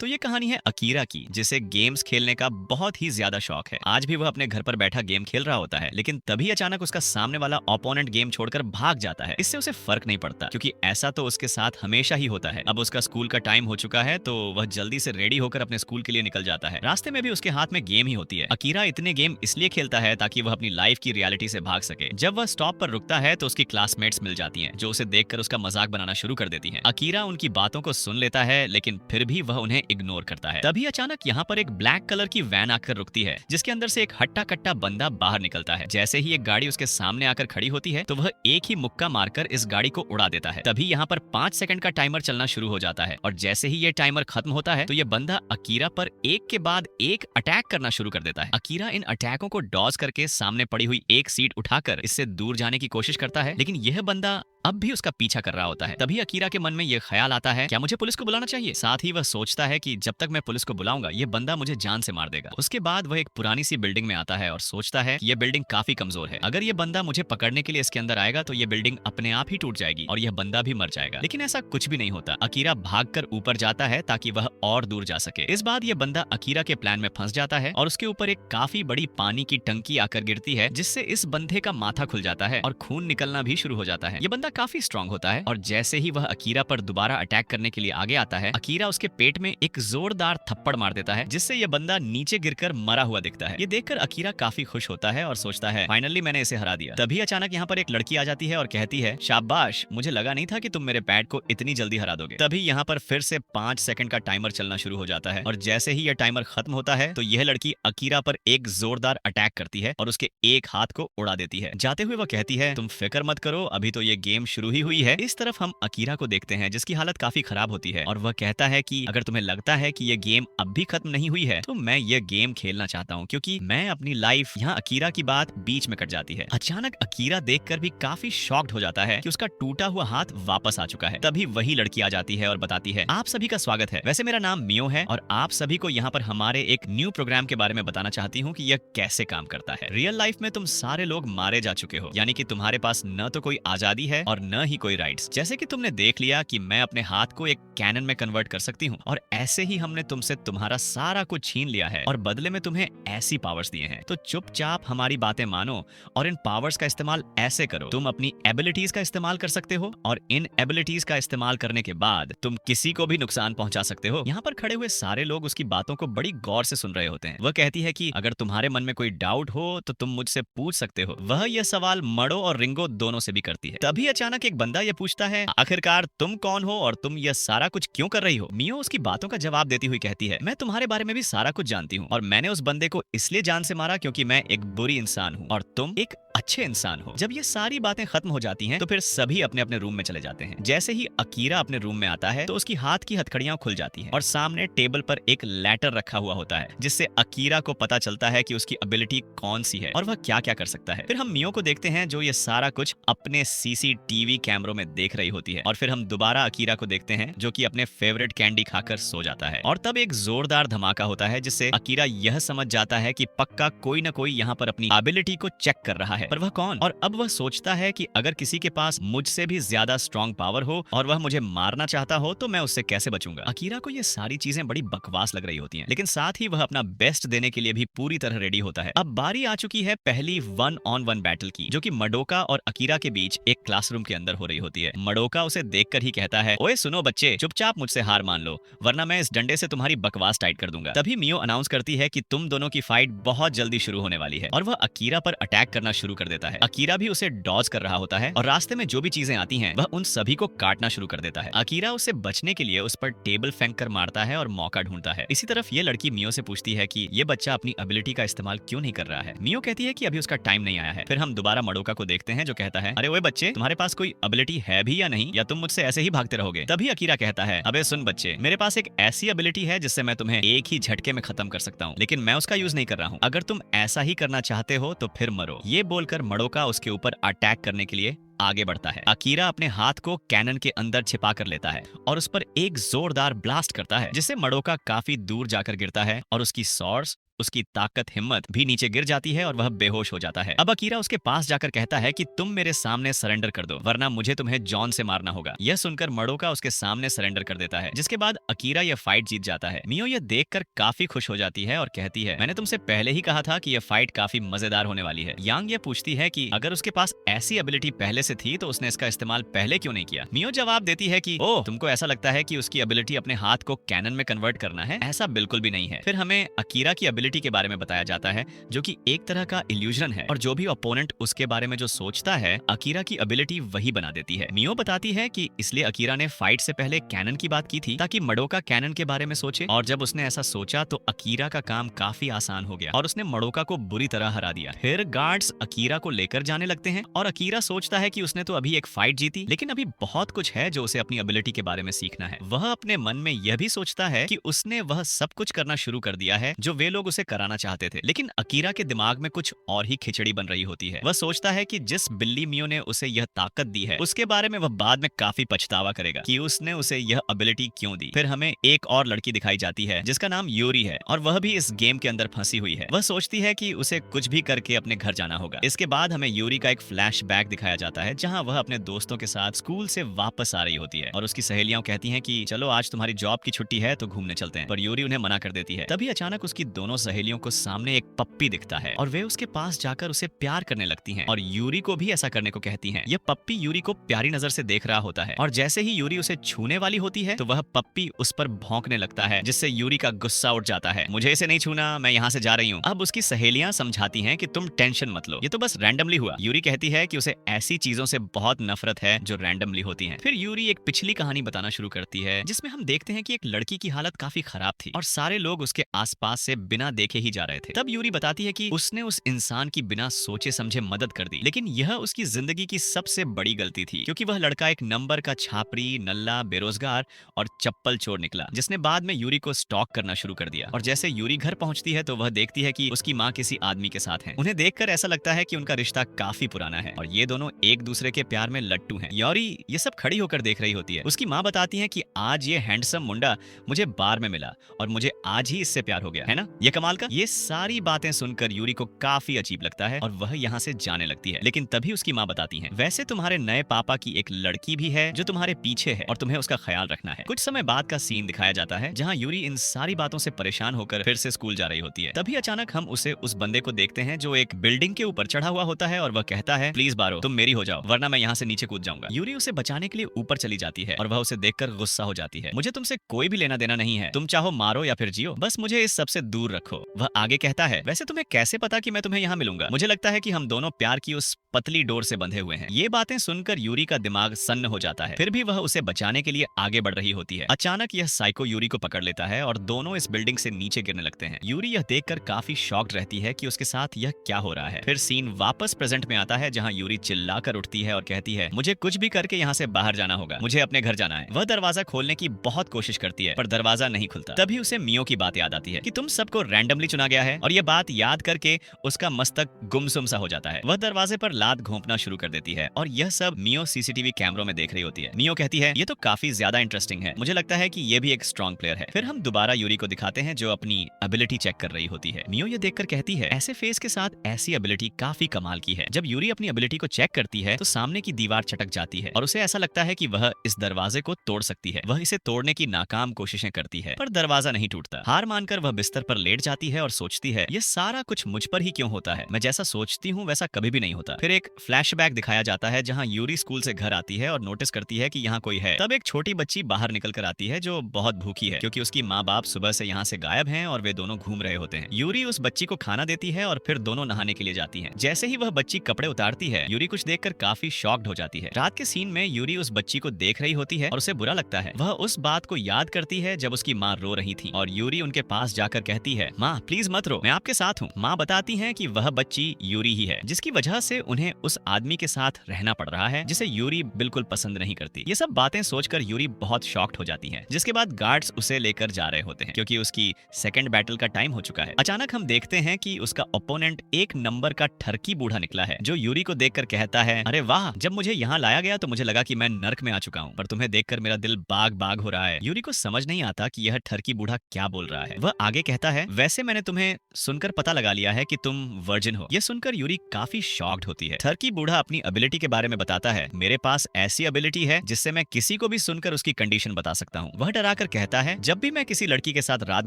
तो ये कहानी है अकीरा की, जिसे गेम्स खेलने का बहुत ही ज्यादा शौक है। आज भी वह अपने घर पर बैठा गेम खेल रहा होता है, लेकिन तभी अचानक उसका सामने वाला ओपोनेंट गेम छोड़कर भाग जाता है। इससे उसे फर्क नहीं पड़ता, क्योंकि ऐसा तो उसके साथ हमेशा ही होता है। अब उसका स्कूल का टाइम हो चुका है, तो वह जल्दी से रेडी होकर अपने स्कूल के लिए निकल जाता है। रास्ते में भी उसके हाथ में गेम ही होती है। अकीरा इतने गेम इसलिए खेलता है ताकि वह अपनी लाइफ की रियलिटी से भाग सके। जब वह स्टॉप पर रुकता है तो उसकी क्लासमेट्स मिल जाती हैं, जो उसे देखकर उसका मजाक बनाना शुरू कर देती हैं। अकीरा उनकी बातों को सुन लेता है, लेकिन फिर भी वह उन्हें इग्नोर करता है। तभी अचानक यहाँ पर एक ब्लैक कलर की वैन आकर रुकती है, जिसके अंदर से एक हट्टा कट्टा बंदा बाहर निकलता है। जैसे ही एक गाड़ी उसके सामने आकर खड़ी होती है, तो वह एक ही मुक्का मारकर इस गाड़ी को उड़ा देता है। तभी यहाँ पर 5 सेकंड का टाइमर चलना शुरू हो जाता है, और जैसे ही ये टाइमर खत्म होता है, तो ये बंदा अकीरा पर एक के बाद एक अटैक करना शुरू कर देता है। अकीरा इन अटैकों को डॉज करके सामने पड़ी हुई एक सीट उठाकर इससे दूर जाने की कोशिश करता है, लेकिन यह बंदा अब भी उसका पीछा कर रहा होता है। तभी अकीरा के मन में यह ख्याल आता है, क्या मुझे पुलिस को बुलाना चाहिए? साथ ही वह सोचता है कि जब तक मैं पुलिस को बुलाऊंगा, ये बंदा मुझे जान से मार देगा। उसके बाद वह एक पुरानी सी बिल्डिंग में आता है और सोचता है कि यह बिल्डिंग काफी कमजोर है। अगर यह बंदा मुझे पकड़ने के लिए इसके अंदर आएगा, तो यह बिल्डिंग अपने आप ही टूट जाएगी और यह बंदा भी मर जाएगा। लेकिन ऐसा कुछ भी नहीं होता। अकीरा भागकर ऊपर जाता है ताकि वह और दूर जा सके। इस बार यह बंदा अकीरा के प्लान में फंस जाता है और उसके ऊपर एक काफी बड़ी पानी की टंकी आकर गिरती है, जिससे इस बंदे का माथा खुल जाता है और खून निकलना भी शुरू हो जाता है। यह बंदा काफी स्ट्रांग होता है, और जैसे ही वह अकीरा पर दोबारा अटैक करने के लिए आगे आता है, अकीरा उसके पेट में एक जोरदार थप्पड़ मार देता है, जिससे यह बंदा नीचे गिरकर मरा हुआ दिखता है। ये देखकर अकीरा काफी खुश होता है और सोचता है, फाइनली मैंने इसे हरा दिया। तभी अचानक यहाँ पर एक लड़की आ जाती है और कहती है, शाबाश, मुझे लगा नहीं था कि तुम मेरे पैट को इतनी जल्दी हरा दोगे। तभी यहाँ पर फिर से 5 सेकंड का टाइमर चलना शुरू हो जाता है, और जैसे ही यह टाइमर खत्म होता है, तो यह लड़की अकीरा पर एक जोरदार अटैक करती है और उसके एक हाथ को उड़ा देती है। जाते हुए वह कहती है, तुम फिक्र मत करो, अभी तो ये गेम शुरू ही हुई है। इस तरफ हम अकीरा को देखते हैं, जिसकी हालत काफी खराब होती है, और वह कहता है कि अगर तुम्हें लगता है कि ये गेम अब भी खत्म नहीं हुई है, तो मैं ये गेम खेलना चाहता हूँ, क्योंकि मैं अपनी लाइफ। यहाँ अकीरा की बात बीच में कट जाती है। अचानक अकीरा देखकर भी काफी शॉक्ड हो जाता है कि उसका टूटा हुआ हाथ वापस आ चुका है। तभी वही लड़की आ जाती है और बताती है, आप सभी का स्वागत है। वैसे मेरा नाम मियो है, और आप सभी को यहाँ पर हमारे एक न्यू प्रोग्राम के बारे में बताना चाहती हूँ कि यह कैसे काम करता है। रियल लाइफ में तुम सारे लोग मारे जा चुके हो, यानी कि तुम्हारे पास न तो कोई आजादी है और न ही कोई राइट्स। जैसे कि तुमने देख लिया कि मैं अपने हाथ को एक कैनन में कन्वर्ट कर सकती हूँ, और ऐसे ही हमने तुमसे तुम्हारा सारा कुछ छीन लिया है और बदले में तुम्हें ऐसी पावर्स दिए हैं। तो चुपचाप हमारी बातें मानो और इन पावर्स का इस्तेमाल ऐसे करो। तुम अपनी एबिलिटीज का इस्तेमाल कर सकते हो, और इन एबिलिटीज का इस्तेमाल करने के बाद तुम किसी को भी नुकसान पहुंचा सकते हो। यहाँ पर खड़े हुए सारे लोग उसकी बातों को बड़ी गौर से सुन रहे होते हैं। वह कहती है कि अगर तुम्हारे मन में कोई डाउट हो तो तुम मुझसे पूछ सकते हो। वह यह सवाल मड़ो और रिंगो दोनों से भी करती है। तभी अचानक एक बंदा यह पूछता है, आखिरकार तुम कौन हो और तुम यह सारा कुछ क्यों कर रही हो? मियो उसकी बातों का जवाब देती हुई कहती है, मैं तुम्हारे बारे में भी सारा कुछ जानती हूँ, और मैंने उस बंदे को इसलिए जान से मारा क्योंकि मैं एक बुरी इंसान हूँ और तुम एक अच्छे इंसान हो। जब ये सारी बातें खत्म हो जाती हैं, तो फिर सभी अपने अपने रूम में चले जाते हैं। जैसे ही अकीरा अपने रूम में आता है, तो उसकी हाथ की हथकड़ियां खुल जाती हैं और सामने टेबल पर एक लेटर रखा हुआ होता है, जिससे अकीरा को पता चलता है कि उसकी एबिलिटी कौन सी है और वह क्या क्या कर सकता है। फिर हम मियो को देखते हैं, जो ये सारा कुछ अपने सीसीटीवी कैमरों में देख रही होती है, और फिर हम दोबारा अकीरा को देखते हैं, जो कि अपने फेवरेट कैंडी खाकर सो जाता है। और तब एक जोरदार धमाका होता है, जिससे अकीरा यह समझ जाता है कि पक्का कोई ना कोई यहाँ पर अपनी एबिलिटी को चेक कर रहा है, पर वह कौन? और अब वह सोचता है कि अगर किसी के पास मुझसे भी ज्यादा स्ट्रॉन्ग पावर हो और वह मुझे मारना चाहता हो, तो मैं उससे कैसे बचूंगा? अकीरा को ये सारी चीजें बड़ी बकवास लग रही होती हैं, लेकिन साथ ही वह अपना बेस्ट देने के लिए भी पूरी तरह रेडी होता है। अब बारी आ चुकी है पहली 1-on-1 बैटल की, जो कि मडोका और अकीरा के बीच एक क्लासरूम के अंदर हो रही होती है। मडोका उसे देखकर ही कहता है, ओए सुनो बच्चे, चुपचाप मुझसे हार मान लो, वरना मैं इस डंडे से तुम्हारी बकवास टाइट कर दूंगा। तभी मियो अनाउंस करती है कि तुम दोनों की फाइट बहुत जल्दी शुरू होने वाली है, और वह अकीरा पर अटैक करना शुरू कर देता है। अकीरा भी उसे डॉज कर रहा होता है, और रास्ते में जो भी चीजें आती हैं, वह उन सभी को काटना शुरू कर देता है। अकीरा उसे बचने के लिए उस पर टेबल फेंक कर मारता है और मौका ढूंढता है। इसी तरफ ये लड़की मियो से पूछती है कि ये बच्चा अपनी एबिलिटी का इस्तेमाल क्यों नहीं कर रहा है। मियो कहती है कि अभी उसका टाइम नहीं आया है। फिर हम दोबारा मडोका को देखते हैं, जो कहता है, अरे ओए बच्चे, तुम्हारे पास कोई एबिलिटी है भी या नहीं, या तुम मुझसे ऐसे ही भागते रहोगे? तभी अकीरा कहता है, अबे सुन बच्चे, मेरे पास एक ऐसी एबिलिटी है जिससे मैं तुम्हें एक ही झटके में खत्म कर सकता हूँ, लेकिन मैं उसका यूज नहीं कर रहा हूँ। अगर तुम ऐसा ही करना चाहते हो तो फिर मरो। ये बोलकर मडोका उसके ऊपर अटैक करने के लिए आगे बढ़ता है। अकीरा अपने हाथ को कैनन के अंदर छिपा कर लेता है और उस पर एक जोरदार ब्लास्ट करता है, जिससे मडोका काफी दूर जाकर गिरता है और उसकी सॉर्ड्स उसकी ताकत हिम्मत भी नीचे गिर जाती है और वह बेहोश हो जाता है। अब अकीरा उसके पास जाकर कहता है कि तुम मेरे सामने सरेंडर कर दो, वरना मुझे तुम्हें जॉन से मारना होगा। यह सुनकर मडोका उसके सामने सरेंडर कर देता है, जिसके बाद अकीरा यह फाइट जीत जाता है। मियो यह देखकर काफी खुश हो जाती है और कहती है, मैंने तुमसे पहले ही कहा था कि यह फाइट काफी मजेदार होने वाली है। यांग यह पूछती है कि अगर उसके पास ऐसी एबिलिटी पहले से थी तो उसने इसका इस्तेमाल पहले क्यों नहीं किया। मियो जवाब देती है कि ओह, तुमको ऐसा लगता है कि उसकी एबिलिटी अपने हाथ को कैनन में कन्वर्ट करना है, ऐसा बिल्कुल भी नहीं है। फिर हमें अकीरा की एबिलिटी के बारे में बताया जाता है, जो कि एक तरह का इल्यूजन है, और जो भी ओपोनेंट उसके बारे में जो सोचता है, अकीरा की एबिलिटी वही बना देती है। मियो बताती है कि इसलिए अकीरा ने फाइट से पहले कैनन की बात की थी ताकि मडोका कैनन के बारे में सोचे, और जब उसने ऐसा सोचा तो अकीरा का काम काफी आसान हो गया और उसने मडोका को बुरी तरह हरा दिया। फिर गार्ड्स अकीरा को लेकर जाने लगते हैं और अकीरा सोचता है कि उसने तो अभी एक फाइट जीती, लेकिन अभी बहुत कुछ है जो उसे अपनी एबिलिटी के बारे में सीखना है। वह अपने मन में यह भी सोचता है कि उसने वह सब कुछ करना शुरू कर दिया है जो वे लोग उसे कराना चाहते थे, लेकिन अकीरा के दिमाग में कुछ और ही खिचड़ी बन रही होती है। वह सोचता है कि जिस बिल्ली मियो ने उसे यह ताकत दी है उसके बारे में वह बाद में काफी पछतावा करेगा कि उसने उसे यह एबिलिटी क्यों दी। फिर हमें एक और लड़की दिखाई जाती है जिसका नाम यूरी है और वह भी इस गेम के अंदर फंसी हुई है। वह सोचती है कि उसे कुछ भी करके अपने घर जाना होगा। इसके बाद हमें यूरी का एक फ्लैशबैक दिखाया जाता है जहां वह अपने दोस्तों के साथ स्कूल से वापस आ रही होती है और उसकी सहेलियां कहती हैं कि चलो आज तुम्हारी जॉब की छुट्टी है तो घूमने चलते हैं, पर यूरी उन्हें मना कर देती है। तभी अचानक उसकी दोनों सहेलियों को सामने एक पप्पी दिखता है और वे उसके पास जाकर उसे प्यार करने लगती हैं और यूरी को भी ऐसा करने को कहती हैं। यह पप्पी यूरी को प्यारी नजर से देख रहा होता है और जैसे ही यूरी उसे छूने वाली होती है तो वह पप्पी उस पर भौंकने लगता है, जिससे यूरी का गुस्सा उठ जाता है। मुझे इसे नहीं छूना, मैं यहाँ से जा रही हूँ। अब उसकी सहेलियां समझाती हैं कि तुम टेंशन मत लो, ये तो बस रैंडमली हुआ। यूरी कहती है कि उसे ऐसी चीजों से बहुत नफरत है जो रैंडमली होती हैं। फिर यूरी एक पिछली कहानी बताना शुरू करती है जिसमें हम देखते हैं कि एक लड़की की हालत काफी खराब थी और सारे लोग उसके आसपास से बिना देखे ही जा रहे थे। तब यूरी बताती है कि उसने उस इंसान की बिना सोचे समझे मदद कर दी, लेकिन यह उसकी जिंदगी की सबसे बड़ी गलती थी क्योंकि वह लड़का एक नंबर का छापरी, नल्ला, बेरोजगार और चप्पल चोर निकला, जिसने बाद में यूरी को स्टॉक करना शुरू कर दिया। और जैसे यूरी घर पहुंचती है तो वह देखती है कि उसकी माँ किसी आदमी के साथ है। उन्हें देखकर ऐसा लगता है कि उनका रिश्ता काफी पुराना है और ये दोनों एक दूसरे के प्यार में लट्टू हैं। यूरी ये सब खड़ी होकर देख रही होती है। उसकी माँ बताती है कि आज ये हैंडसम मुंडा मुझे बार में मिला और मुझे आज ही इससे प्यार हो गया है ना, ये कमाल का। ये सारी बातें सुनकर यूरी को काफी अजीब लगता है और वह यहाँ से जाने लगती है, लेकिन तभी उसकी माँ बताती है, वैसे तुम्हारे नए पापा की एक लड़की भी है जो तुम्हारे पीछे है और तुम्हें उसका ख्याल रखना है। कुछ समय बाद का सीन दिखाया जाता है जहाँ यूरी इन सारी बातों से परेशान होकर फिर से स्कूल जा रही होती है। तभी अचानक हम उसे उस बंदे को देखते हैं जो एक बिल्डिंग के ऊपर चढ़ा हुआ होता है और वह कहता है, प्लीज बारो, तुम मेरी हो जाओ वरना मैं यहाँ से नीचे कूद जाऊंगा। यूरी उसे बचाने के लिए ऊपर चली जाती है और वह उसे देखकर गुस्सा हो जाती है। मुझे तुमसे कोई भी लेना देना नहीं है, तुम चाहो मारो या फिर जियो, बस मुझे इस सबसे दूर रखो। वह आगे कहता है, वैसे तुम्हें कैसे पता कि मैं तुम्हें यहाँ मिलूंगा? मुझे लगता है कि हम दोनों प्यार की उस पतली डोर से बंधे हुए हैं। ये बातें सुनकर यूरी का दिमाग सन्न हो जाता है, फिर भी वह उसे बचाने के लिए आगे बढ़ रही होती है। अचानक यह साइको यूरी को पकड़ लेता है और दोनों इस बिल्डिंग से नीचे गिरने लगते हैं। यूरी यह देखकर काफी शॉक्ड रहती है कि उसके साथ यह क्या हो रहा है। फिर सीन वापस प्रेजेंट में आता है जहाँ यूरी चिल्लाकर उठती है और कहती है, मुझे कुछ भी करके यहाँ से बाहर जाना होगा, मुझे अपने घर जाना है। वह दरवाजा खोलने की बहुत कोशिश करती है पर दरवाजा नहीं खुलता। तभी उसे मियो की बात याद आती है कि तुम सबको रैंडमली चुना गया है, और यह बात याद करके उसका मस्तक गुमसुम सा हो जाता है। वह दरवाजे पर लात घोंपना शुरू कर देती है और यह सब मियो सीसीटीवी कैमरों में देख रही होती है। मियो कहती है, ये तो काफी ज्यादा इंटरेस्टिंग है, मुझे लगता है कि ये भी एक स्ट्रॉन्ग प्लेयर है। फिर हम दोबारा यूरी को दिखाते हैं जो अपनी एबिलिटी चेक कर रही होती है। मियो ये देखकर कहती है, ऐसे फेस के साथ ऐसी एबिलिटी काफी कमाल की है। जब यूरी अपनी एबिलिटी को चेक करती है तो सामने की दीवार चटक जाती है और उसे ऐसा लगता है कि वह इस दरवाजे को तोड़ सकती है। वह इसे तोड़ने की नाकाम कोशिशें करती है पर दरवाजा नहीं टूटता। हार मानकर वह बिस्तर पर लेट जाती है और सोचती है, ये सारा कुछ मुझ पर ही क्यों होता है, मैं जैसा सोचती हूँ वैसा कभी भी नहीं होता। फिर एक फ्लैशबैक दिखाया जाता है जहाँ यूरी स्कूल से घर आती है और नोटिस करती है कि यहाँ कोई है। तब एक छोटी बच्ची बाहर निकल कर आती है जो बहुत भूखी है क्योंकि उसकी माँ बाप सुबह से यहाँ से गायब हैं और वे दोनों घूम रहे होते हैं। यूरी उस बच्ची को खाना देती है और फिर दोनों नहाने के लिए जाती हैं। जैसे ही वह बच्ची कपड़े उतारती है यूरी कुछ देखकर काफी शॉक्ड हो जाती है। रात के सीन में यूरी उस बच्ची को देख रही होती है और उसे बुरा लगता है। वह उस बात को याद करती है जब उसकी माँ रो रही थी और यूरी उनके पास जाकर कहती है, माँ प्लीज मत रो, मैं आपके साथ हूँ। माँ बताती है कि वह बच्ची यूरी ही है जिसकी वजह से उन्हें उस आदमी के साथ रहना पड़ रहा है जिसे यूरी बिल्कुल पसंद नहीं करती। ये सब बातें सोचकर यूरी बहुत शॉक्ड हो जाती है, जिसके बाद गार्ड्स उसे लेकर जा रहे होते हैं क्योंकि उसकी सेकंड बैटल का टाइम हो चुका है। अचानक हम देखते हैं कि उसका ओपोनेंट एक नंबर का ठरकी बूढ़ा निकला है जो यूरी को देखकर कहता है, अरे वाह, जब मुझे यहाँ लाया गया तो मुझे लगा कि मैं नर्क में आ चुका हूँ, पर तुम्हें देखकर मेरा दिल बाग बाग हो रहा है। यूरी को समझ नहीं आता कि यह ठरकी बूढ़ा क्या बोल रहा है। वह आगे कहता है, वैसे मैंने तुम्हें सुनकर पता लगा लिया है कि तुम वर्जिन हो। ये सुनकर यूरी काफी शॉक्ड होती है। थर्की बूढ़ा अपनी एबिलिटी के बारे में बताता है, मेरे पास ऐसी एबिलिटी है जिससे मैं किसी को भी सुनकर उसकी कंडीशन बता सकता हूँ। वह डराकर कहता है, जब भी मैं किसी लड़की के साथ रात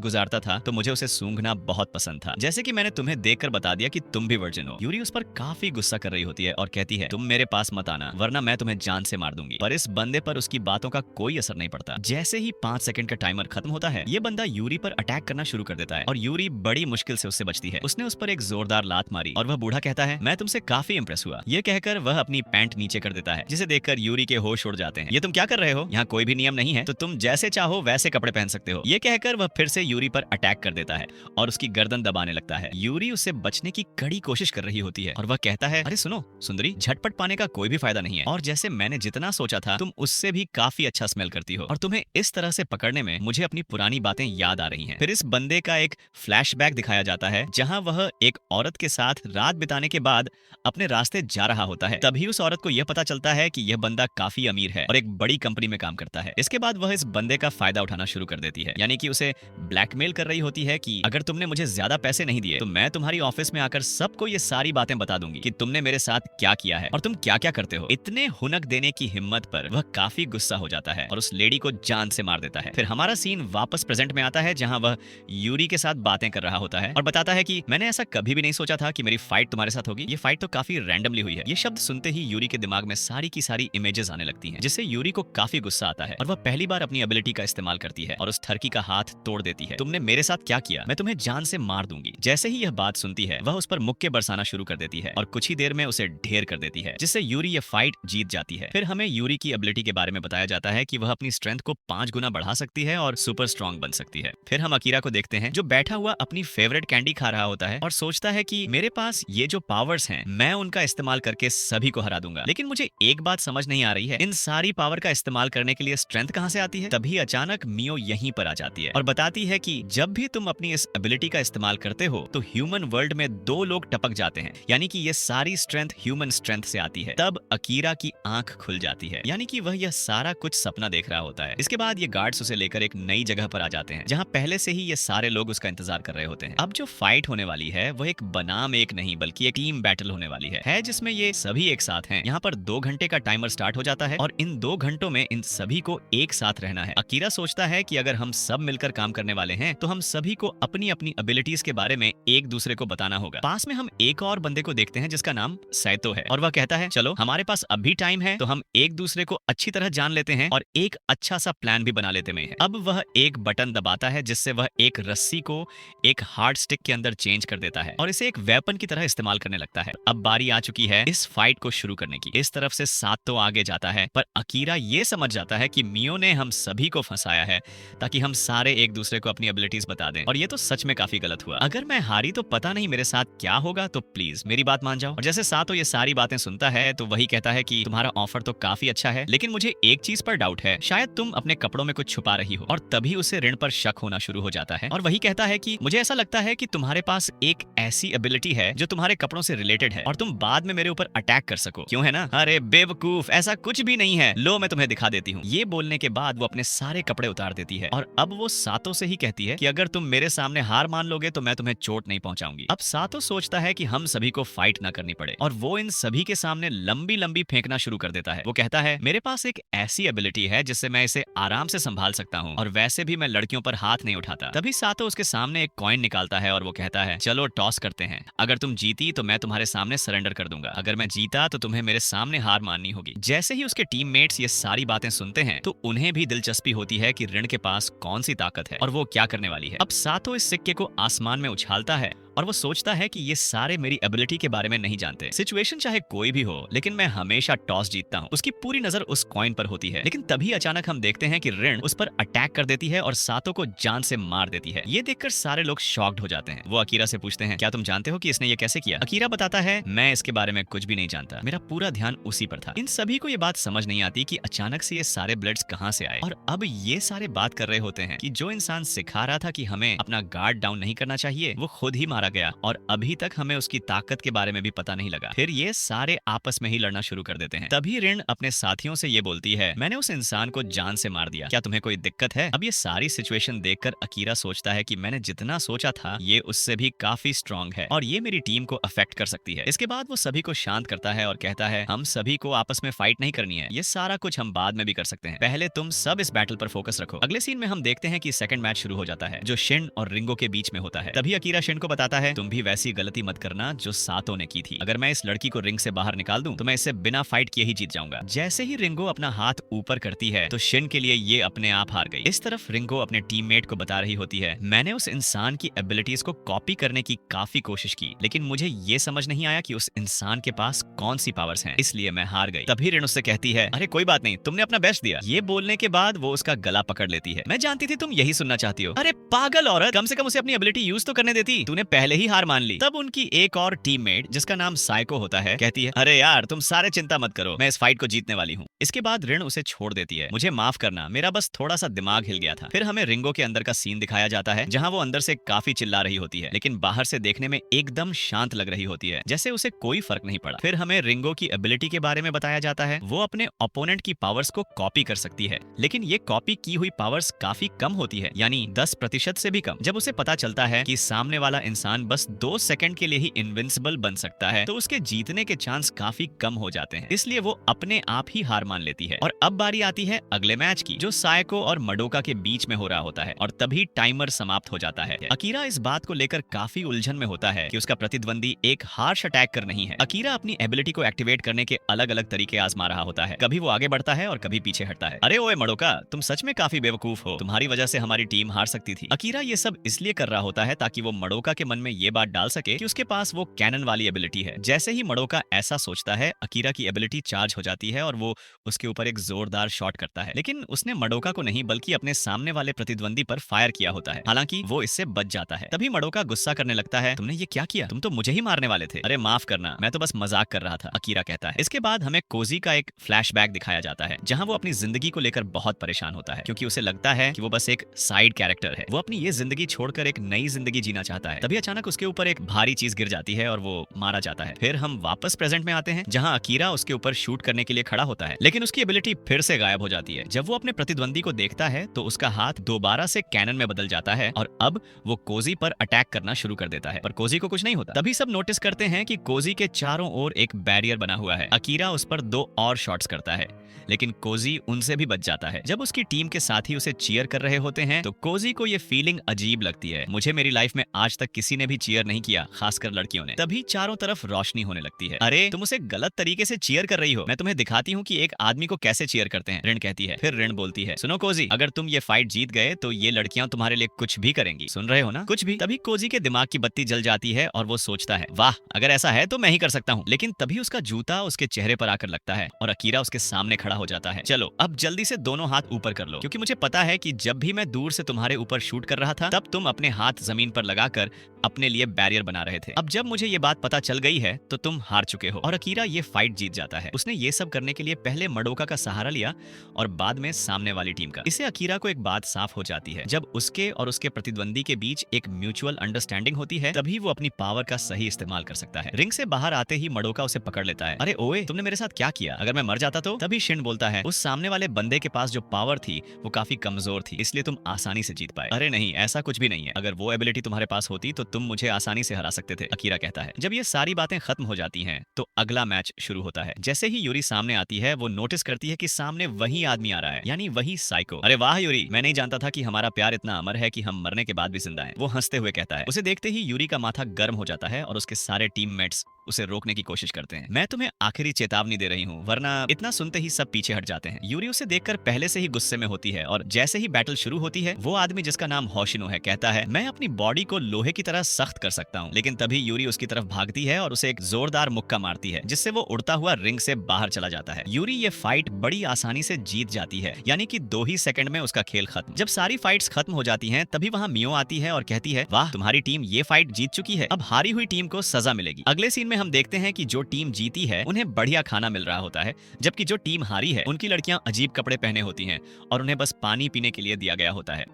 गुजारता था तो मुझे उसे सूंघना बहुत पसंद था, जैसे कि मैंने तुम्हें देखकर बता दिया कि तुम भी वर्जिन हो। यूरी उस पर काफी गुस्सा कर रही होती है और कहती है, तुम मेरे पास मत आना वरना मैं तुम्हें जान से मार दूंगी। पर इस बंदे पर उसकी बातों का कोई असर नहीं पड़ता। जैसे ही 5 सेकंड का टाइमर खत्म होता है, ये बंदा यूरी पर अटैक करना शुरू कर देता है और यूरी बड़ी मुश्किल से उससे बचती है। उसने उस पर एक जोरदार लात मारी और वह बूढ़ा कहता है, मैं तुमसे काफी इंप्रेस हुआ। ये कहकर वह अपनी पैंट नीचे कर देता है, जिसे देखकर यूरी के होश उड़ जाते हैं। ये तुम क्या कर रहे हो? यहाँ कोई भी नियम नहीं है, तो तुम जैसे चाहो वैसे कपड़े पहन सकते हो। ये कहकर वह फिर से यूरी पर अटैक कर देता है और उसकी गर्दन दबाने लगता है। यूरी उससे बचने की कड़ी कोशिश कर रही होती है और वह कहता है, अरे सुनो सुंदरी, झटपट पाने का कोई भी फायदा नहीं है और जैसे मैंने जितना सोचा था तुम उससे भी काफी अच्छा स्मेल करती हो और तुम्हें इस तरह से पकड़ने में मुझे अपनी पुरानी बातें याद आ रही हैं। फिर इस बंदे का एक फ्लैशबैक दिखाया जाता है जहां वह एक औरत के साथ रात बिताने के बाद अपने रास्ते जा रहा होता है। तभी उस औरत को यह पता चलता है कि यह बंदा काफी अमीर है और एक बड़ी कंपनी में काम करता है। इसके बाद वह इस बंदे का फायदा उठाना शुरू कर देती है, यानी कि उसे ब्लैकमेल कर रही होती है कि अगर तुमने मुझे ज्यादा पैसे नहीं दिए तो मैं तुम्हारी ऑफिस में आकर सबको ये सारी बातें बता दूंगी कि तुमने मेरे साथ क्या किया है और तुम क्या क्या करते हो। इतने हुनक देने की हिम्मत पर वह काफी गुस्सा हो जाता है और उस लेडी को जान से मार देता है। फिर हमारा सीन वापस प्रेजेंट में आता है जहां वह यूरी के साथ बातें कर रहा होता है और बताता है कि मैंने ऐसा कभी भी नहीं सोचा था कि मेरी फाइट तुम्हारे साथ होगी। ये फाइट तो काफी रैंडमली हुई है। ये शब्द सुनते ही यूरी के दिमाग में सारी की सारी इमेजेस आने लगती हैं, जिससे यूरी को काफी गुस्सा आता है और वह पहली बार अपनी एबिलिटी का इस्तेमाल करती है और उस ठरकी का हाथ तोड़ देती है। तुमने मेरे साथ क्या किया? मैं तुम्हें जान से मार दूंगी। जैसे ही यह बात सुनती है वह उस पर मुक्के बरसाना शुरू कर देती है और कुछ ही देर में उसे ढेर कर देती है, जिससे यूरी ये फाइट जीत जाती है। फिर हमें यूरी की एबिलिटी के बारे में बताया जाता है कि वह अपनी स्ट्रेंथ को 5 गुना बढ़ा सकती है और सुपर स्ट्रॉन्ग बन सकती है। फिर हम अकीरा को देखते हैं जो बैठा हुआ अपनी फेवरेट कैंडी खा रहा होता है और सोचता है कि मेरे पास ये जो पावर्स हैं मैं उनका इस्तेमाल करके सभी को हरा दूंगा। लेकिन मुझे एक बात समझ नहीं आ रही है, इन सारी पावर का इस्तेमाल करने के लिए स्ट्रेंथ कहां से आती है? तभी अचानक मियो यहीं पर आ जाती है और बताती है कि जब भी तुम अपनी इस एबिलिटी का इस्तेमाल करते हो तो ह्यूमन वर्ल्ड में 2 लोग टपक जाते हैं, यानी कि ये सारी स्ट्रेंथ ह्यूमन स्ट्रेंथ से आती है। तब अकीरा की आंख खुल जाती है, यानी कि वह यह सारा कुछ सपना देख रहा होता है। इसके बाद ये गार्ड्स उसे लेकर एक नई जगह पर आ जाते हैं जहां पहले से ही ये सारे लोग उसका इंतजार कर रहे होते हैं। अब जो फाइट होने वाली है वह एक बनाम एक नहीं बल्कि एक टीम बैटल होने वाली है जिसमें ये सभी एक साथ हैं। यहाँ पर 2 घंटे का टाइमर स्टार्ट हो जाता है और इन 2 घंटों में इन सभी को एक साथ रहना है। अकीरा सोचता है कि अगर हम सब मिलकर काम करने वाले हैं तो हम सभी को अपनी अपनी एबिलिटीज के बारे में एक दूसरे को बताना होगा। पास में हम एक और बंदे को देखते हैं जिसका नाम सैतो है और वह कहता है, चलो हमारे पास अब भी टाइम है तो हम एक दूसरे को अच्छी तरह जान लेते हैं और एक अच्छा सा प्लान भी बना लेते हैं। अब वह एक बटन दबाता है जिससे वह एक रस्सी को एक हार्ड स्टिक के अंदर चेंज कर देता है और इसे एक वेपन की तरह इस्तेमाल करने लगता है। अब बारी आ चुकी है इस फाइट को शुरू करने की। इस तरफ से सातो आगे जाता है पर अकीरा ये समझ जाता है कि मियो ने हम सभी को फंसाया है ताकि हम सारे एक दूसरे को अपनी एबिलिटीज बता दें और ये तो सच में काफी गलत हुआ। अगर मैं हारी तो पता नहीं मेरे साथ क्या होगा, तो प्लीज मेरी बात मान जाओ। और जैसे सातो ये सारी बातें सुनता है तो वही कहता है कि तुम्हारा ऑफर तो काफी अच्छा है लेकिन मुझे एक चीज पर डाउट है, शायद तुम अपने कपड़ों में कुछ छुपा रही हो। और तभी उसे ऋण पर शक होना शुरू हो जाता है और वही कहता है कि मुझे ऐसा लगता है कि तुम्हारे पास एक ऐसी एबिलिटी है जो तुम्हारे कपड़ों से रिलेटेड है और तुम बाद में मेरे ऊपर अटैक कर सको, क्यों है ना? अरे बेवकूफ, ऐसा कुछ भी नहीं है, लो मैं तुम्हें दिखा देती हूँ। ये बोलने के बाद वो अपने सारे कपड़े उतार देती है और अब वो सातो से ही कहती है कि अगर तुम मेरे सामने हार मान लोगे तो मैं तुम्हें चोट नहीं पहुंचाऊंगी। अब सातो सोचता है कि हम सभी को फाइट ना करनी पड़े और वो इन सभी के सामने लंबी लंबी फेंकना शुरू कर देता है। वो कहता है, मेरे पास एक ऐसी एबिलिटी है जिससे मैं इसे आराम से संभाल सकता हूँ और वैसे भी मैं लड़कियों पर हाथ नहीं उठाता। तभी सातो उसके सामने एक कॉइन निकालता है और वो कहता है, चलो टॉस करते हैं, अगर तुम जीती तो मैं तुम्हारे सामने सरेंडर कर दूंगा, अगर मैं जीता तो तुम्हें मेरे सामने हार माननी होगी। जैसे ही उसके टीममेट्स ये सारी बातें सुनते हैं तो उन्हें भी दिलचस्पी होती है कि ऋण के पास कौन सी ताकत है और वो क्या करने वाली है। अब सातो इस सिक्के को आसमान में उछालता है और वो सोचता है कि ये सारे मेरी एबिलिटी के बारे में नहीं जानते। सिचुएशन चाहे कोई भी हो लेकिन मैं हमेशा टॉस जीतता हूँ। उसकी पूरी नजर उस कॉइन पर होती है लेकिन तभी अचानक हम देखते हैं कि ऋण उस पर अटैक कर देती है और सातो को जान से मार देती है। ये देखकर सारे लोग शॉक्ड हो जाते हैं। वो अकीरा से पूछते हैं, क्या तुम जानते हो कि इसने ये कैसे किया? अकीरा बताता है, मैं इसके बारे में कुछ भी नहीं जानता, मेरा पूरा ध्यान उसी पर था। इन सभी को ये बात समझ नहीं आती कि अचानक से ये सारे ब्लड्स कहाँ से आए और अब ये सारे बात कर रहे होते हैं कि जो इंसान सिखा रहा था कि हमें अपना गार्ड डाउन नहीं करना चाहिए वो खुद ही मारा मारा गया और अभी तक हमें उसकी ताकत के बारे में भी पता नहीं लगा। फिर ये सारे आपस में ही लड़ना शुरू कर देते हैं। तभी रिन अपने साथियों से ये बोलती है, मैंने उस इंसान को जान से मार दिया, क्या तुम्हें कोई दिक्कत है? अब ये सारी सिचुएशन देखकर अकीरा सोचता है कि मैंने जितना सोचा था ये उससे भी काफी स्ट्रांग है और ये मेरी टीम को अफेक्ट कर सकती है। इसके बाद वो सभी को शांत करता है और कहता है, हम सभी को आपस में फाइट नहीं करनी है, ये सारा कुछ हम बाद में भी कर सकते हैं, पहले तुम सब इस बैटल पर फोकस रखो। अगले सीन में हम देखते हैं कि सेकंड मैच शुरू हो जाता है जो शिन और रिंगो के बीच में होता है। तभी अकीरा शिन को बताता है, तुम भी वैसी गलती मत करना जो सातों ने की थी। अगर मैं इस लड़की को रिंग से बाहर निकाल दूं तो मैं इससे बिना फाइट किए ही जीत जाऊंगा। जैसे ही रिंगो अपना हाथ ऊपर करती है तो शिन के लिए ये अपने आप हार गई। इस तरफ रिंगो अपने टीममेट को बता रही होती है, मैंने उस इंसान की एबिलिटीज को कॉपी करने की काफी कोशिश की, लेकिन मुझे ये समझ नहीं आया कि उस इंसान के पास कौन सी पावर्स हैं, इसलिए मैं हार गई। तभी रिन उससे कहती है, अरे कोई बात नहीं, तुमने अपना बेस्ट दिया। ये बोलने के बाद वो उसका गला पकड़ लेती है। मैं जानती थी तुम यही सुनना चाहती हो। अरे पागल औरत, कम से कम उसे अपनी एबिलिटी यूज तो करने देती, तूने पहले ही हार मान ली। तब उनकी एक और टीममेट जिसका नाम साइको होता है कहती है, अरे यार तुम सारे चिंता मत करो, मैं इस फाइट को जीतने वाली हूँ। इसके बाद रिन उसे छोड़ देती है। मुझे माफ करना, मेरा बस थोड़ा सा दिमाग हिल गया था। फिर हमें रिंगो के अंदर का सीन दिखाया जाता है जहाँ वो अंदर से काफी चिल्ला रही होती है, लेकिन बाहर से देखने में एकदम शांत लग रही होती है, जैसे उसे कोई फर्क नहीं पड़ा। फिर हमें रिंगो की एबिलिटी के बारे में बताया जाता है। वो अपने ओपोनेंट की पावर्स को कॉपी कर सकती है, लेकिन ये कॉपी की हुई पावर्स काफी कम होती है, यानी 10% से भी कम। जब उसे पता चलता है कि सामने वाला इंसान बस 2 सेकंड के लिए ही इनविंसिबल बन सकता है तो उसके जीतने के चांस काफी कम हो जाते हैं, इसलिए वो अपने आप ही हार मान लेती है। और अब बारी आती है अगले मैच की जो साइको और मडोका के बीच में हो रहा होता है और तभी टाइमर समाप्त हो जाता है। अकीरा इस बात को लेकर काफी उलझन में होता है कि उसका प्रतिद्वंदी एक हार्श अटैक कर नहीं है। अकीरा अपनी एबिलिटी को एक्टिवेट करने के अलग अलग तरीके आजमा रहा होता है, कभी वो आगे बढ़ता है और कभी पीछे हटता है। अरे ओए मडोका, तुम सच में काफी बेवकूफ हो, तुम्हारी वजह से हमारी टीम हार सकती थी। अकीरा ये सब इसलिए कर रहा होता है ताकि वो मडोका के मन में ये बात डाल सके कि उसके पास वो कैनन वाली एबिलिटी है। जैसे ही मडोका ऐसा सोचता है, अकीरा की एबिलिटी चार्ज हो जाती है और वो उसके ऊपर एक जोरदार शॉट करता है, लेकिन उसने मडोका को नहीं बल्कि अपने सामने वाले प्रतिद्वंदी पर फायर किया होता है। हालांकि वो इससे बच जाता है। तभी मडोका गुस्सा करने लगता है, तुमने ये क्या किया? तुम तो मुझे ही मारने वाले थे। अरे माफ करना, मैं तो बस मजाक कर रहा था, अकीरा कहता है। इसके बाद हमें कोजी का एक फ्लैशबैक दिखाया जाता है जहां वो अपनी जिंदगी को लेकर बहुत परेशान होता है, क्योंकि उसे लगता है कि वो बस एक साइड कैरेक्टर है। वो अपनी ये जिंदगी छोड़कर एक नई जिंदगी जीना चाहता है। तभी अचानक उसके ऊपर एक भारी चीज गिर जाती है और वो मारा जाता है। फिर हम वापस प्रेजेंट में आते हैं जहां अकीरा उसके ऊपर शूट करने के लिए खड़ा होता है, लेकिन उसकी एबिलिटी फिर से गायब हो जाती है। जब वो अपने प्रतिद्वंदी को देखता है तो उसका हाथ दोबारा से कैनन में बदल जाता है और अब वो कोजी पर अटैक करना शुरू कर देता है, पर कोजी को कुछ नहीं होता। तभी सब नोटिस करते हैं कि कोजी के चारों ओर एक बैरियर बना हुआ है। अकीरा उस पर 2 और शॉट्स करता है, लेकिन कोजी उनसे भी बच जाता है। जब उसकी टीम के साथी उसे चीयर कर रहे होते हैं तो कोजी को ये फीलिंग अजीब लगती है। मुझे मेरी लाइफ में आज तक किसी ने भी चीयर नहीं किया, खासकर लड़कियों ने। तभी चारों तरफ रोशनी होने लगती है। अरे तुम उसे गलत तरीके से चीयर कर रही हो, मैं तुम्हें दिखाती हूँ कि एक आदमी को कैसे चीयर करते हैं, रिन कहती है। फिर रिन बोलती है, सुनो कोजी, अगर तुम ये फाइट जीत गए तो ये लड़कियां तुम्हारे लिए कुछ भी करेंगी, सुन रहे हो ना, कुछ भी। तभी कोजी के दिमाग की बत्ती जल जाती है और वो सोचता है, वाह, अगर ऐसा है तो मैं ही कर सकता हूँ। लेकिन तभी उसका जूता उसके चेहरे पर आकर लगता है और अकीरा उसके सामने खड़ा हो जाता है। चलो अब जल्दी से दोनों हाथ ऊपर कर लो, क्योंकि मुझे पता है कि जब भी मैं दूर से तुम्हारे ऊपर शूट कर रहा था तब तुम अपने हाथ जमीन पर लगाकर अपने लिए बैरियर बना रहे थे। अब जब मुझे ये बात पता चल गई है तो तुम हार चुके हो। और अकीरा ये फाइट जीत जाता है। उसने ये सब करने के लिए पहले मडोका का सहारा लिया और बाद में सामने वाली टीम का। इससे अकीरा को एक बात साफ हो जाती है, जब उसके और उसके प्रतिद्वंदी के बीच एक म्यूचुअल अंडरस्टैंडिंग होती है तभी वो अपनी पावर का सही इस्तेमाल कर सकता है। रिंग से बाहर आते ही मडोका उसे पकड़ लेता है। अरे ओए, तुमने मेरे साथ क्या किया? अगर मैं मर जाता तो? तभी शिन बोलता है, उस सामने वाले बंदे के पास जो पावर थी वो काफी कमजोर थी, इसलिए तुम आसानी से जीत पाए। अरे नहीं, ऐसा कुछ भी नहीं है, अगर वो एबिलिटी तुम्हारे पास होती तो तुम मुझे आसानी से हरा सकते थे, अकीरा कहता है। जब ये सारी बातें खत्म हो जाती हैं तो अगला मैच शुरू होता है। जैसे ही यूरी सामने आती है वो नोटिस करती है कि सामने वही आदमी आ रहा है, यानी वही साइको। अरे वाह यूरी, मैं नहीं जानता था कि हमारा प्यार इतना अमर है कि हम मरने के बाद भी जिंदा हैं, वो हंसते हुए कहता है। उसे देखते ही यूरी का माथा गर्म हो जाता है और उसके सारे टीममेट्स उसे रोकने की कोशिश करते हैं। मैं तुम्हें आखिरी चेतावनी दे रही हूँ, वरना। इतना सुनते ही सब पीछे हट जाते हैं। यूरी उसे देखकर पहले से ही गुस्से में होती है और जैसे ही बैटल शुरू होती है वो आदमी जिसका नाम होशिनो है कहता है, मैं अपनी बॉडी को लोहे की तरह सख्त कर सकता हूँ। लेकिन तभी यूरी उसकी तरफ भागती है और उसे एक जोरदार मुक्का मारती है जिससे वो उड़ता हुआ रिंग से बाहर चला जाता है। यूरी ये फाइट बड़ी आसानी से जीत जाती है, यानी कि 2 ही सेकंड में उसका खेल खत्म। जब सारी फाइट्स खत्म हो जाती हैं तभी वहां मियो आती है और कहती है, वाह, तुम्हारी टीम ये फाइट जीत चुकी है, अब हारी हुई टीम को सजा मिलेगी। अगले सीन में हम देखते हैं कि जो टीम जीती है उन्हें बढ़िया खाना मिल रहा होता है, जबकि जो टीम हारी है उनकी लड़कियां अजीब कपड़े पहने होती हैं और उन्हें बस पानी पीने के लिए दिया गया होता है।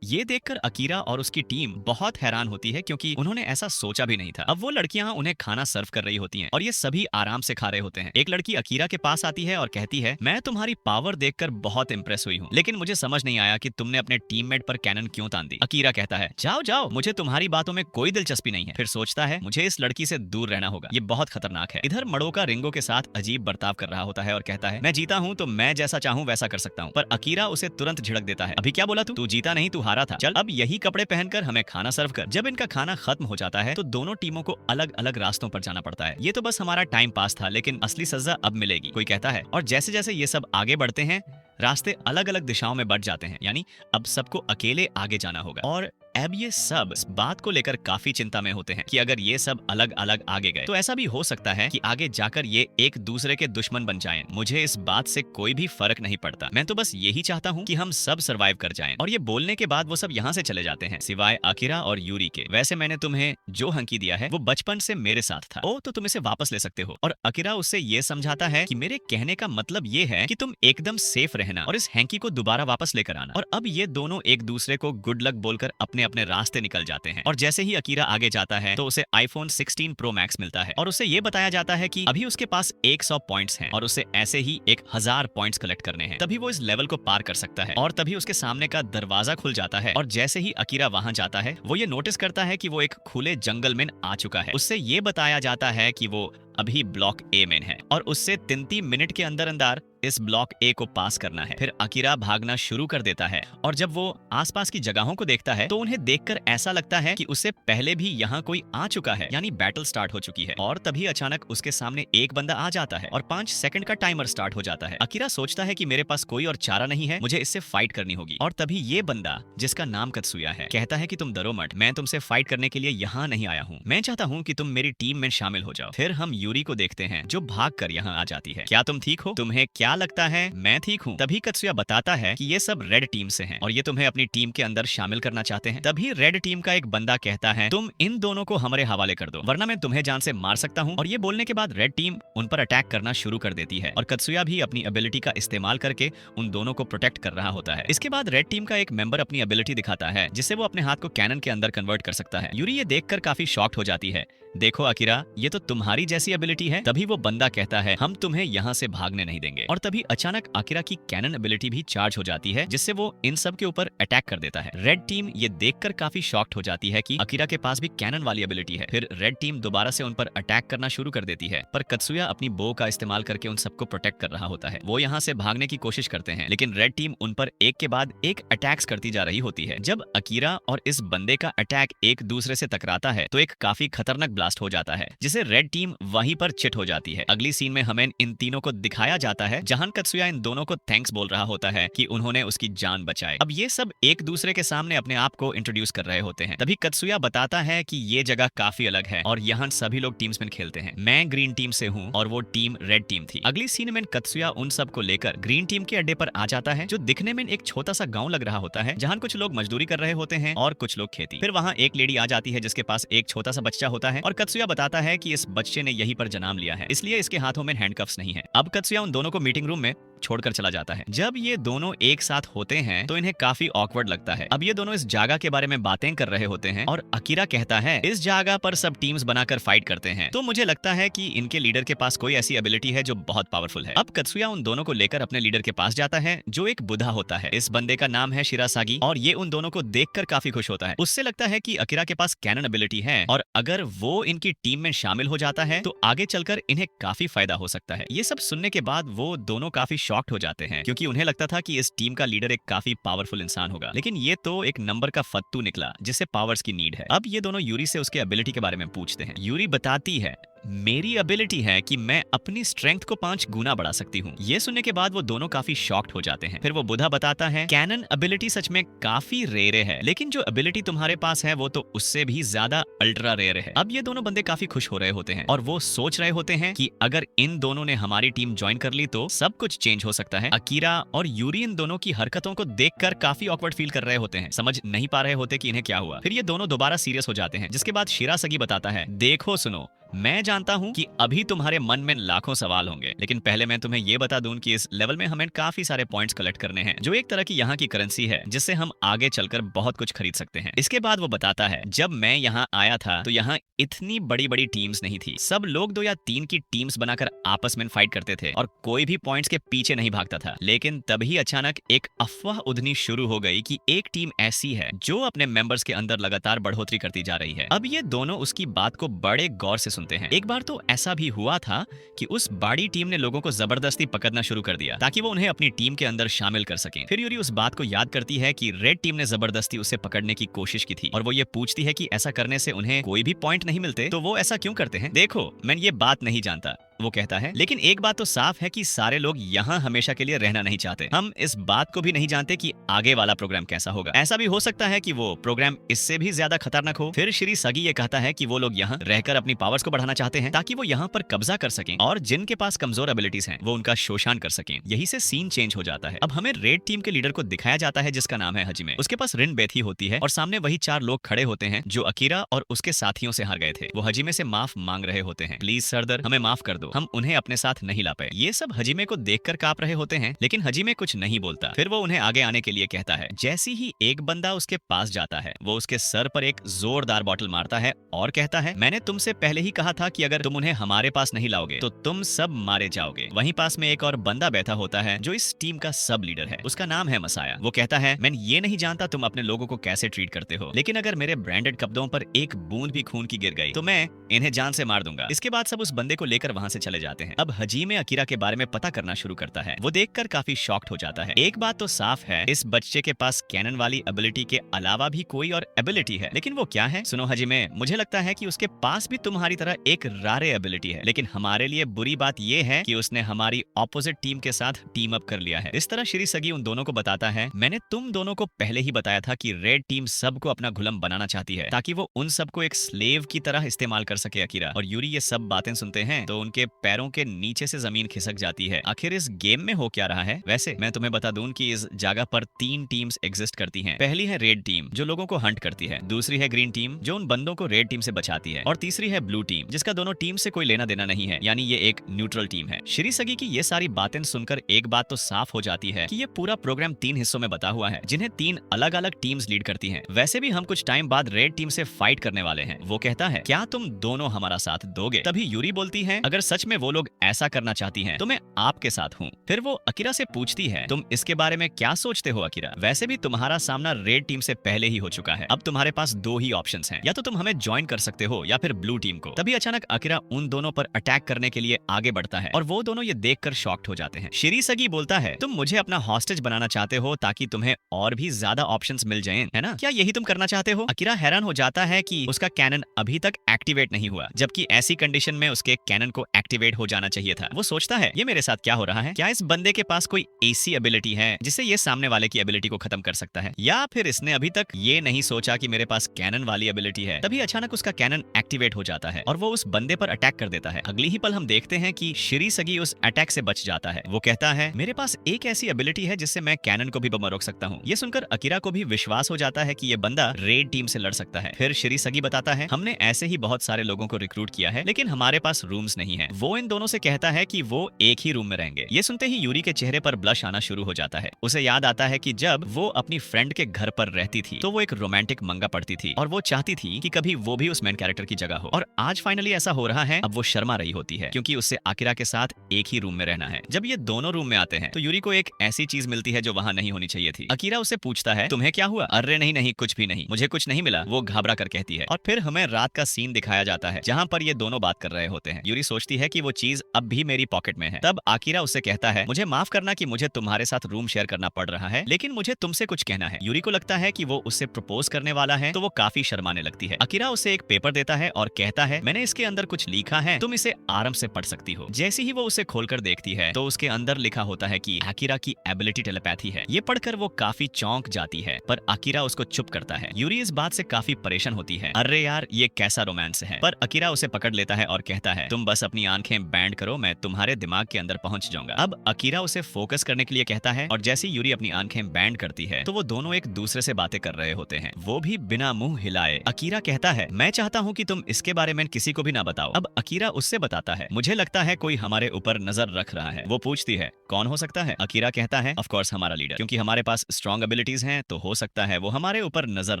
ये देखकर अकीरा और उसकी टीम बहुत हैरान होती है क्योंकि उन्होंने ऐसा सोचा भी नहीं था। अब वो लड़कियां उन्हें खाना सर्व कर रही होती हैं और ये सभी आराम से खा रहे होते हैं। एक लड़की अकीरा के पास आती है और कहती है, मैं तुम्हारी पावर देखकर बहुत इंप्रेस हुई हूँ, लेकिन मुझे समझ नहीं आया कि तुमने अपने टीममेट पर कैनन क्यों तान दी। अकीरा कहता है, जाओ जाओ, मुझे तुम्हारी बातों में कोई दिलचस्पी नहीं है। फिर सोचता है, मुझे इस लड़की से दूर रहना होगा, ये बहुत खतरनाक है। इधर मडोका रिंगो के साथ अजीब बर्ताव कर रहा होता है और कहता है, मैं जीता हूँ तो मैं जैसा चाहूँ वैसा कर सकता हूँ। पर अकीरा उसे तुरंत झिड़क देता है, अभी क्या बोला तू जीता नहीं, तू हारा था, चल अब यही कपड़े पहनकर हमें खाना सर्व कर। जब इनका खाना खत्म हो जाता है तो दोनों टीमों को अलग अलग रास्तों पर जाना पड़ता है। ये तो बस हमारा टाइम पास था, लेकिन असली सजा अब मिलेगी, कोई कहता है। और जैसे जैसे ये सब आगे बढ़ते हैं, रास्ते अलग अलग दिशाओं में बढ़ जाते हैं, यानी अब सबको अकेले आगे जाना होगा। और अब ये सब इस बात को लेकर काफी चिंता में होते हैं कि अगर ये सब अलग अलग आगे गए तो ऐसा भी हो सकता है कि आगे जाकर ये एक दूसरे के दुश्मन बन जाएं। मुझे इस बात से कोई भी फर्क नहीं पड़ता, मैं तो बस यही चाहता हूँ कि हम सब सरवाइव कर जाएं। और ये बोलने के बाद वो सब यहाँ से चले जाते हैं, सिवाय अकीरा और यूरी के। वैसे मैंने तुम्हें जो हंकी दिया है वो बचपन से मेरे साथ था, ओ तो तुम इसे वापस ले सकते हो। और अकीरा उससे ये समझाता है कि मेरे कहने का मतलब ये है कि तुम एकदम सेफ रहना और इस हैंकी को दोबारा वापस लेकर आना। और अब ये दोनों एक दूसरे को गुड लक बोलकर अपने अपने रास्ते निकल जाते हैं। और जैसे ही अकीरा आगे जाता है तो उसे आईफोन 16 प्रो मैक्स मिलता है और उसे ये बताया जाता है कि अभी उसके पास 100 पॉइंट्स हैं और उसे ऐसे ही 1000 पॉइंट्स कलेक्ट करने हैं, तभी वो इस लेवल को पार कर सकता है। और तभी उसके सामने का दरवाजा खुल जाता है और जैसे ही अकीरा वहां जाता है वो ये नोटिस करता है कि वो एक खुले जंगल में आ चुका है। उससे ये बताया जाता है कि वो अभी ब्लॉक ए में है और उससे 3 मिनट के अंदर अंदर इस ब्लॉक ए को पास करना है। फिर अकीरा भागना शुरू कर देता है और जब वो आसपास की जगहों को देखता है तो उन्हें देखकर ऐसा लगता है कि उससे पहले भी यहाँ कोई आ चुका है, यानी बैटल स्टार्ट हो चुकी है। और तभी अचानक उसके सामने एक बंदा आ जाता है और 5 सेकंड का टाइमर स्टार्ट हो जाता है। अकीरा सोचता है कि मेरे पास कोई और चारा नहीं है, मुझे इससे फाइट करनी होगी। और तभी ये बंदा, जिसका नाम कत्सुया है, कहता है कि तुम डरो मत, मैं तुमसे फाइट करने के लिए यहाँ नहीं आया हूँ, मैं चाहता हूँ कि तुम मेरी टीम में शामिल हो जाओ। फिर हम यूरी को देखते हैं जो भाग कर यहाँ आ जाती है। क्या तुम ठीक हो? तुम्हें क्या लगता है मैं ठीक हूँ? तभी कत्सुया बताता है कि ये सब रेड टीम से हैं और ये तुम्हें अपनी टीम के अंदर शामिल करना चाहते हैं। तभी रेड टीम का एक बंदा कहता है, तुम इन दोनों को हमारे हवाले कर दो वरना मैं तुम्हें जान से मार सकता हूँ। और ये बोलने के बाद रेड टीम उन पर अटैक करना शुरू कर देती है और कत्सुया भी अपनी एबिलिटी का इस्तेमाल करके उन दोनों को प्रोटेक्ट कर रहा होता है। इसके बाद रेड टीम का एक मेंबर अपनी एबिलिटी दिखाता है जिससे वो अपने हाथ को कैनन के अंदर कन्वर्ट कर सकता है। यूरी ये देखकर काफी शॉक्ड हो जाती है, देखो अकीरा, ये तो तुम्हारी जैसी एबिलिटी है। तभी वो बंदा कहता है, हम तुम्हें यहाँ से भागने नहीं देंगे। और तभी अचानक अकीरा की कैनन एबिलिटी भी चार्ज हो जाती है जिससे वो इन सब के ऊपर अटैक कर देता है। रेड टीम ये देखकर काफी शॉक्ड हो जाती है कि अकीरा के पास भी कैनन वाली एबिलिटी है। फिर रेड टीम दोबारा से उन पर अटैक करना शुरू कर देती है, पर कत्सुया अपनी बो का इस्तेमाल करके उन सबको प्रोटेक्ट कर रहा होता है। वो यहाँ से भागने की कोशिश करते हैं लेकिन रेड टीम उन पर एक के बाद एक अटैक्स करती जा रही होती है। जब अकीरा और इस बंदे का अटैक एक दूसरे से टकराता है तो एक काफी खतरनाक ब्लास्ट हो जाता है जिसे रेड टीम वहीं पर चिट हो जाती है। अगली सीन में हमें इन तीनों को दिखाया जाता है जहां कत्सुया इन दोनों को थैंक्स बोल रहा होता है कि उन्होंने उसकी जान बचाई। अब ये सब एक दूसरे के सामने अपने आप को इंट्रोड्यूस कर रहे होते हैं। तभी कत्सुया बताता है कि ये जगह काफी अलग है और यहाँ सभी लोग टीम्स में खेलते हैं। मैं ग्रीन टीम से हूँ और वो टीम रेड टीम थी। अगली सीन में कत्सुया उन सब को लेकर ग्रीन टीम के अड्डे पर आ जाता है जो दिखने में एक छोटा सा गाँव लग रहा होता है जहाँ कुछ लोग मजदूरी कर रहे होते हैं और कुछ लोग खेती। फिर वहाँ एक लेडी आ जाती है जिसके पास एक छोटा सा बच्चा होता है और कत्सुया बताता है कि इस बच्चे ने यहीं पर जन्म लिया है, इसलिए इसके हाथों में हैंडकफ्स नहीं है। अब कत्सुया उन दोनों को मीटिंग रूम में छोड़कर चला जाता है। जब ये दोनों एक साथ होते हैं तो इन्हें काफी ऑकवर्ड लगता है। अब ये दोनों इस जगह के बारे में बातें कर रहे होते हैं और अकीरा कहता है, इस जगह पर सब टीम्स बनाकर फाइट करते हैं, तो मुझे लगता है कि इनके लीडर के पास कोई ऐसी एबिलिटी है जो बहुत पावरफुल है। अब कत्सुया उन दोनों को लेकर अपने लीडर के पास जाता है जो एक बुढ़ा होता है। इस बंदे का नाम है शिरासागी और ये उन दोनों को देखकर काफी खुश होता है। उससे लगता है कि अकीरा के पास कैनन एबिलिटी है और अगर वो इनकी टीम में शामिल हो जाता है तो आगे चलकर इन्हें काफी फायदा हो सकता है। ये सब सुनने के बाद वो दोनों काफी शॉक्ड हो जाते हैं क्योंकि उन्हें लगता था कि इस टीम का लीडर एक काफी पावरफुल इंसान होगा, लेकिन ये तो एक नंबर का फत्तू निकला जिसे पावर्स की नीड है। अब ये दोनों यूरी से उसके एबिलिटी के बारे में पूछते हैं। यूरी बताती है, मेरी एबिलिटी है कि मैं अपनी स्ट्रेंथ को 5 गुना बढ़ा सकती हूँ। ये सुनने के बाद वो दोनों काफी शॉक्ड हो जाते हैं। फिर वो बुढ़ा बताता है, कैनन एबिलिटी सच में काफी रेयर है, लेकिन जो एबिलिटी तुम्हारे पास है वो तो उससे भी ज्यादा अल्ट्रा रेयर है। अब ये दोनों बंदे काफी खुश हो रहे होते हैं और वो सोच रहे होते हैं कि अगर इन दोनों ने हमारी टीम ज्वाइन कर ली तो सब कुछ चेंज हो सकता है। अकीरा और यूरी इन दोनों की हरकतों को देखकर काफी ऑकवर्ड फील कर रहे होते हैं, समझ नहीं पा रहे होते कि इन्हें क्या हुआ। फिर ये दोनों दोबारा सीरियस हो जाते हैं जिसके बाद शिरासगी बताता है, देखो सुनो, मैं जानता हूँ कि अभी तुम्हारे मन में लाखों सवाल होंगे, लेकिन पहले मैं तुम्हें ये बता दूं कि इस लेवल में हमें काफी सारे पॉइंट्स कलेक्ट करने हैं, जो एक तरह की यहाँ की करेंसी है, जिससे हम आगे चलकर बहुत कुछ खरीद सकते हैं। इसके बाद वो बताता है, जब मैं यहाँ आया था तो यहाँ इतनी बड़ी बड़ी टीम्स नहीं थी। सब लोग 2 या 3 की टीम्स बनाकर आपस में फाइट करते थे और कोई भी पॉइंट्स के पीछे नहीं भागता था। लेकिन तभी अचानक एक अफवाह उड़नी शुरू हो गई कि एक टीम ऐसी है जो अपने मेंबर्स के अंदर लगातार बढ़ोतरी करती जा रही है। अब ये दोनों उसकी बात को बड़े गौर से सुनते हैं। एक बार तो ऐसा भी हुआ था कि उस बड़ी टीम ने लोगों को जबरदस्ती पकड़ना शुरू कर दिया ताकि वो उन्हें अपनी टीम के अंदर शामिल कर सकें। फिर यूरी उस बात को याद करती है कि रेड टीम ने जबरदस्ती उसे पकड़ने की कोशिश की थी और वो ये पूछती है कि ऐसा करने से उन्हें कोई भी पॉइंट नहीं मिलते, तो वो ऐसा क्यों करते हैं? देखो, मैं ये बात नहीं जानता, वो कहता है, लेकिन एक बात तो साफ है कि सारे लोग यहाँ हमेशा के लिए रहना नहीं चाहते। हम इस बात को भी नहीं जानते कि आगे वाला प्रोग्राम कैसा होगा। ऐसा भी हो सकता है कि वो प्रोग्राम इससे भी ज्यादा खतरनाक हो। फिर श्री सगी ये कहता है कि वो लोग यहाँ रहकर अपनी पावर्स को बढ़ाना चाहते हैं ताकि वो यहाँ पर कब्जा कर सकें और जिनके पास कमजोर एबिलिटीज हैं वो उनका शोषण कर सकें। यही से सीन चेंज हो जाता है। अब हमें रेड टीम के लीडर को दिखाया जाता है जिसका नाम है हजिमे। उसके पास रिन बेथी होती है और सामने वही 4 लोग खड़े होते हैं जो अकीरा और उसके साथियों से हार गए थे। वो हजिमे से माफ मांग रहे होते हैं, प्लीज सरदर हमें माफ कर दो, हम उन्हें अपने साथ नहीं ला पाए। ये सब हजिमे को देखकर कांप रहे होते हैं, लेकिन हजिमे कुछ नहीं बोलता। फिर वो उन्हें आगे आने के लिए कहता है। जैसी ही एक बंदा उसके पास जाता है, वो उसके सर पर एक जोरदार बॉटल मारता है और कहता है, मैंने तुमसे पहले ही कहा था कि अगर तुम उन्हें हमारे पास नहीं लाओगे तो तुम सब मारे जाओगे। वहीं पास में एक और बंदा बैठा होता है जो इस टीम का सब लीडर है। उसका नाम है मसाया। वो कहता है, मैं ये नहीं जानता तुम अपने लोगों को कैसे ट्रीट करते हो, लेकिन अगर मेरे ब्रांडेड कपड़ों पर एक बूंद भी खून की गिर गई तो मैं इन्हें जान से मार दूंगा। इसके बाद सब उस बंदे को लेकर वहां से चले जाते हैं। अब हजीमे अकीरा के बारे में पता करना शुरू करता है। वो देखकर काफी शॉक्ड हो जाता है। एक बात तो साफ है, इस बच्चे के पास कैनन वाली एबिलिटी के अलावा भी कोई और एबिलिटी है, लेकिन वो क्या है? सुनो हजीमे, मुझे लगता है कि उसके पास भी तुम्हारी तरह एक रारे एबिलिटी है, लेकिन हमारे लिए बुरी बात ये है कि उसने हमारी ऑपोजिट टीम के साथ टीम अप कर लिया है। इस तरह श्री सगी उन दोनों को बताता है, मैंने तुम दोनों को पहले ही बताया था कि रेड टीम सबको अपना गुलाम बनाना चाहती है ताकि वो उन सबको एक स्लेव की तरह इस्तेमाल कर सके। अकीरा और यूरी ये सब बातें सुनते हैं तो उनके पैरों के नीचे से जमीन खिसक जाती है। आखिर इस गेम में हो क्या रहा है? वैसे मैं तुम्हें बता दूं कि इस जगह पर 3 टीम्स एग्जिस्ट करती हैं। पहली है रेड टीम जो लोगों को हंट करती है, दूसरी है ग्रीन टीम जो उन बंदों को रेड टीम से बचाती है, और तीसरी है ब्लू टीम जिसका दोनों टीम से कोई लेना देना नहीं है, यानी ये एक न्यूट्रल टीम है। श्री सगी की ये सारी बातें सुनकर एक बात तो साफ हो जाती है कि ये पूरा प्रोग्राम 3 हिस्सों में बता हुआ है जिन्हें 3 अलग अलग टीम्स लीड करती हैं। वैसे भी हम कुछ टाइम बाद रेड टीम से फाइट करने वाले हैं। वो कहता है, क्या तुम दोनों हमारा साथ दोगे? तभी यूरी बोलती है, अगर सच में वो लोग ऐसा करना चाहती हैं तो मैं आपके साथ हूँ। फिर वो अकीरा से पूछती है, तुम इसके बारे में क्या सोचते हो अकीरा? वैसे भी तुम्हारा सामना रेड टीम से पहले ही हो चुका है। अब तुम्हारे पास 2 ही ऑप्शंस हैं, या तो तुम हमें ज्वाइन कर सकते हो या फिर ब्लू टीम को। तभी अचानक अकीरा उन दोनों पर अटैक करने के लिए आगे बढ़ता है और वो दोनों ये देखकर शॉक्ड हो जाते हैं। श्री सगी बोलता है, तुम मुझे अपना हॉस्टेज बनाना चाहते हो ताकि तुम्हें और भी ज्यादा ऑप्शंस मिल जाएं, है ना? क्या यही तुम करना चाहते हो? अकीरा हैरान हो जाता है कि उसका कैनन अभी तक एक्टिवेट नहीं हुआ, जबकि ऐसी कंडीशन में उसके कैनन को एक्टिवेट हो जाना चाहिए था। वो सोचता है, ये मेरे साथ क्या हो रहा है? क्या इस बंदे के पास कोई ऐसी एबिलिटी है जिससे ये सामने वाले की एबिलिटी को खत्म कर सकता है, या फिर इसने अभी तक ये नहीं सोचा कि मेरे पास कैनन वाली एबिलिटी है? तभी अचानक उसका कैनन एक्टिवेट हो जाता है और वो उस बंदे पर अटैक कर देता है। अगली ही पल हम देखते हैं कि श्री सगी उस अटैक से बच जाता है। वो कहता है, मेरे पास एक ऐसी एबिलिटी है जिससे मैं कैनन को भी बम रोक सकता हूँ। ये सुनकर अकीरा को भी विश्वास हो जाता है कि ये बंदा रेड टीम से लड़ सकता है। फिर श्री सगी बताता है, हमने ऐसे ही बहुत सारे लोगों को रिक्रूट किया है, लेकिन हमारे पास रूम्स नहीं है। वो इन दोनों से कहता है कि वो एक ही रूम में रहेंगे। ये सुनते ही यूरी के चेहरे पर ब्लश आना शुरू हो जाता है। उसे याद आता है कि जब वो अपनी फ्रेंड के घर पर रहती थी तो वो एक रोमांटिक मंगा पढ़ती थी और वो चाहती थी कि कभी वो भी उस मेन कैरेक्टर की जगह हो, और आज फाइनली ऐसा हो रहा है। अब वो शर्मा रही होती है क्योंकि उससे अकीरा के साथ एक ही रूम में रहना है। जब ये दोनों रूम में आते हैं तो यूरी को एक ऐसी चीज मिलती है जो वहां नहीं होनी चाहिए थी। अकीरा उससे पूछता है, तुम्हें क्या हुआ? अरे नहीं नहीं, कुछ भी नहीं, मुझे कुछ नहीं मिला, वो घबरा कर कहती है। और फिर हमें रात का सीन दिखाया जाता है जहां पर ये दोनों बात कर रहे होते हैं। यूरी सोचती है कि वो चीज अब भी मेरी पॉकेट में है। तब अकीरा उससे कहता है, मुझे माफ करना कि मुझे तुम्हारे साथ रूम शेयर करना पड़ रहा है, लेकिन मुझे तुमसे कुछ कहना है। यूरी को लगता है कि वो उससे प्रपोज करने वाला है तो वो काफी शर्माने लगती है। अकीरा उसे एक पेपर देता है और कहता है, मैंने इसके अंदर कुछ लिखा है, तुम इसे आराम से पढ़ सकती हो। जैसे ही वो उसे खोलकर देखती है तो उसके अंदर लिखा होता है कि अकीरा की एबिलिटी टेलीपैथी है। ये पढ़कर वो काफी चौंक जाती है, पर अकीरा उसको चुप करता है। यूरी इस बात से काफी परेशान होती है। अरे यार, ये कैसा रोमांस है? पर अकीरा उसे पकड़ लेता है और कहता है, तुम बस अपनी आंखें बैंड करो, मैं तुम्हारे दिमाग के अंदर पहुंच जाऊंगा। अब अकीरा उसे फोकस करने के लिए कहता है और जैसे ही यूरी अपनी आंखें बैंड करती है तो वो दोनों एक दूसरे से बातें कर रहे होते हैं, वो भी बिना मुंह हिलाए। अकीरा कहता है मैं चाहता हूँ कि तुम इसके बारे में किसी को भी ना बताओ। अब अकीरा उससे बताता है मुझे लगता है कोई हमारे ऊपर नजर रख रहा है। वो पूछती है कौन हो सकता है? अकीरा कहता है ऑफ कोर्स हमारा लीडर, क्योंकि हमारे पास स्ट्रॉन्ग एबिलिटीज हैं तो हो सकता है वो हमारे ऊपर नजर